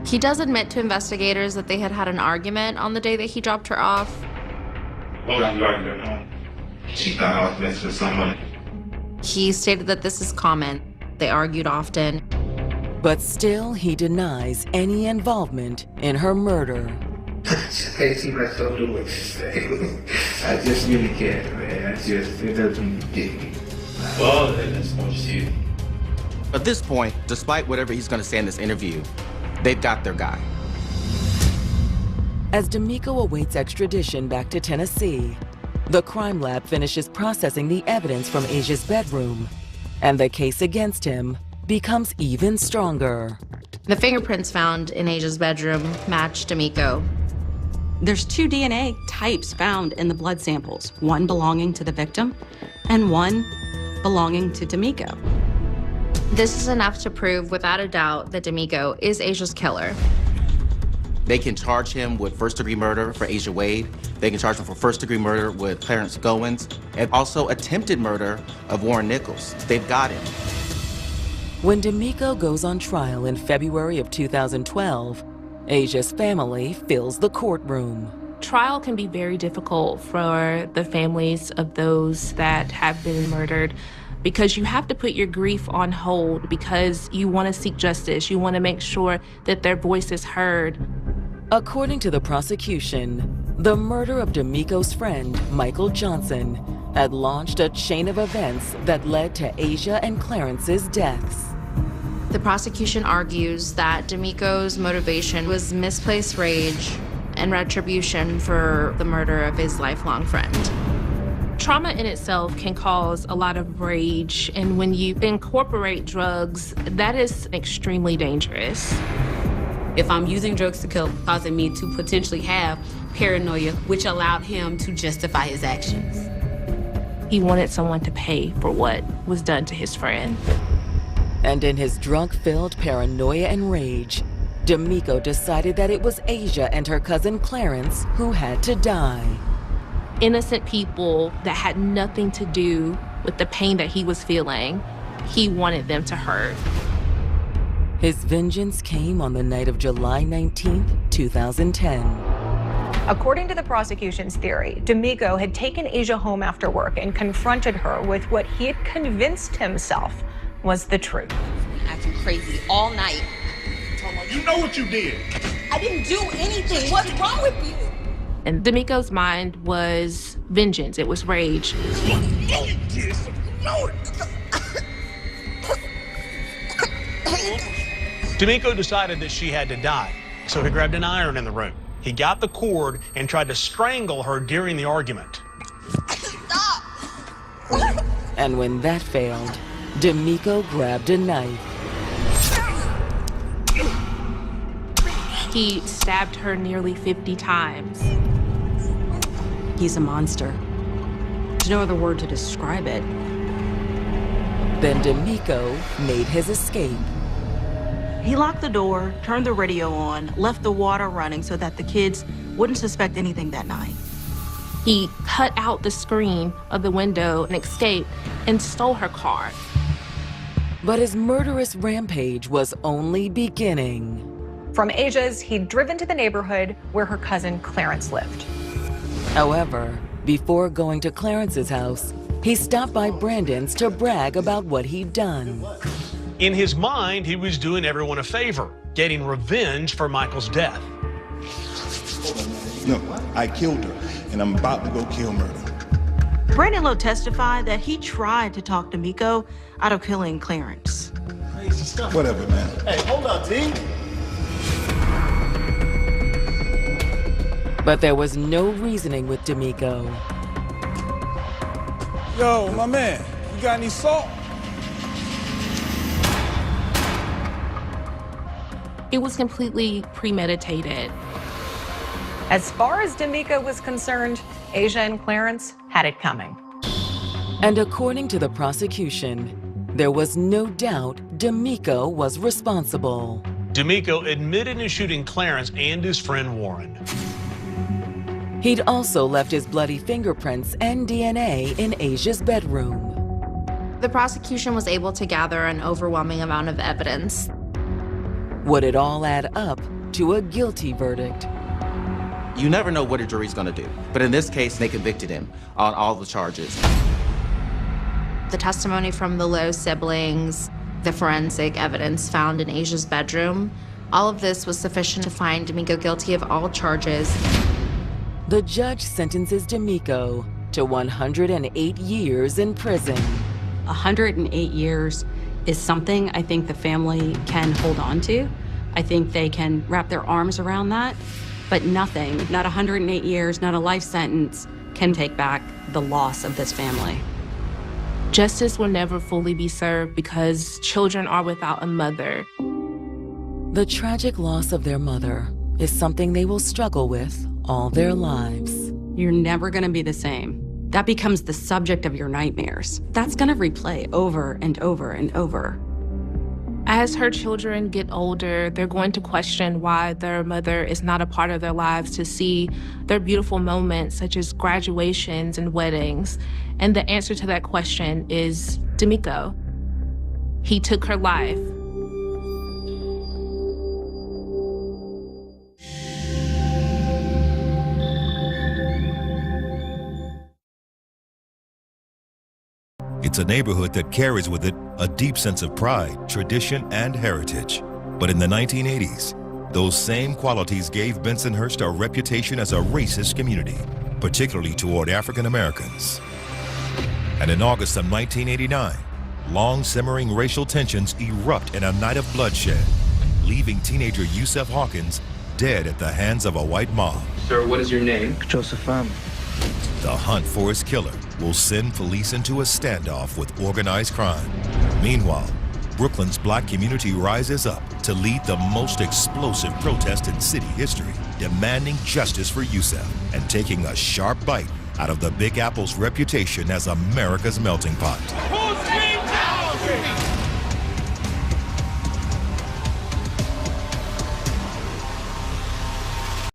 He does admit to investigators that they had had an argument on the day that he dropped her off. What was the argument? She thought I was messing with someone. He stated that this is common. They argued often. But still, he denies any involvement in her murder. I can't see myself doing what you say. I just really can't, man. It doesn't get me. Well, that's what you see. At this point, despite whatever he's going to say in this interview, they've got their guy. As D'Amico awaits extradition back to Tennessee, the crime lab finishes processing the evidence from Asia's bedroom, and the case against him becomes even stronger. The fingerprints found in Asia's bedroom matched D'Amico. There's 2 DNA types found in the blood samples, one belonging to the victim and one belonging to D'Amico. This is enough to prove without a doubt that D'Amico is Asia's killer. They can charge him with first-degree murder for Asia Wade. They can charge him for first-degree murder with Clarence 𝐔𝐋, and also attempted murder of Warren Nichols. They've got him. When D'Amico goes on trial in February of 2012, Asia's family fills the courtroom. Trial can be very difficult for the families of those that have been murdered because you have to put your grief on hold because you want to seek justice. You want to make sure that their voice is heard. According to the prosecution, the murder of D'Amico's friend, Michael Johnson, had launched a chain of events that led to Asia and Clarence's deaths. The prosecution argues that D'Amico's motivation was misplaced rage and retribution for the murder of his lifelong friend. Trauma in itself can cause a lot of rage, and when you incorporate drugs, that is extremely dangerous. If I'm using drugs to kill, causing me to potentially have paranoia, which allowed him to justify his actions. He wanted someone to pay for what was done to his friend. And in his drug-filled paranoia and rage, D'Amico decided that it was Asia and her cousin Clarence who had to die. Innocent people that had nothing to do with the pain that he was feeling, he wanted them to hurt. His vengeance came on the night of July 19th, 2010. According to the prosecution's theory, D'Amico had taken Asia home after work and confronted her with what he had convinced himself was the truth. Acting crazy all night. You know what you did. I didn't do anything. What's wrong with you? And D'Amico's mind was vengeance. It was rage. D'Amico decided that she had to die, so he grabbed an iron in the room. He got the cord and tried to strangle her during the argument. Stop! And when that failed, D'Amico grabbed a knife. He stabbed her nearly 50 times. He's a monster. There's no other word to describe it. Then D'Amico made his escape. He locked the door, turned the radio on, left the water running so that the kids wouldn't suspect anything that night. He cut out the screen of the window and escaped and stole her car. But his murderous rampage was only beginning. From Asia's, he'd driven to the neighborhood where her cousin Clarence lived. However, before going to Clarence's house, he stopped by Brandon's to brag about what he'd done. In his mind, he was doing everyone a favor, getting revenge for Michael's death. No, I killed her, and I'm about to go kill murder. Brandon Lowe testified that he tried to talk D'Amico out of killing Clarence. Whatever, man. Hey, hold up, T. But there was no reasoning with D'Amico. Yo, my man, you got any salt? It was completely premeditated. As far as D'Amico was concerned, Asia and Clarence had it coming. And according to the prosecution, there was no doubt D'Amico was responsible. D'Amico admitted to shooting Clarence and his friend Warren. He'd also left his bloody fingerprints and DNA in Asia's bedroom. The prosecution was able to gather an overwhelming amount of evidence. Would it all add up to a guilty verdict? You never know what a jury's gonna do. But in this case, they convicted him on all the charges. The testimony from the Lowe siblings, the forensic evidence found in Asia's bedroom, all of this was sufficient to find D'Amico guilty of all charges. The judge sentences D'Amico to 108 years in prison. 108 years is something I think the family can hold on to. I think they can wrap their arms around that, but nothing, not 108 years, not a life sentence, can take back the loss of this family. Justice will never fully be served because children are without a mother. The tragic loss of their mother is something they will struggle with all their lives. You're never gonna be the same. That becomes the subject of your nightmares. That's gonna replay over and over and over. As her children get older, they're going to question why their mother is not a part of their lives to see their beautiful moments, such as graduations and weddings. And the answer to that question is D'Amico. He took her life. It's a neighborhood that carries with it a deep sense of pride, tradition, and heritage. But in the 1980s, those same qualities gave Bensonhurst a reputation as a racist community, particularly toward African Americans. And in August of 1989, long simmering racial tensions erupt in a night of bloodshed, leaving teenager Yusef Hawkins dead at the hands of a white mob. Sir, what is your name? Joseph The hunt for his killer will send police into a standoff with organized crime. Meanwhile, Brooklyn's black community rises up to lead the most explosive protest in city history, demanding justice for Yusef and taking a sharp bite out of the Big Apple's reputation as America's melting pot. Who screamed out?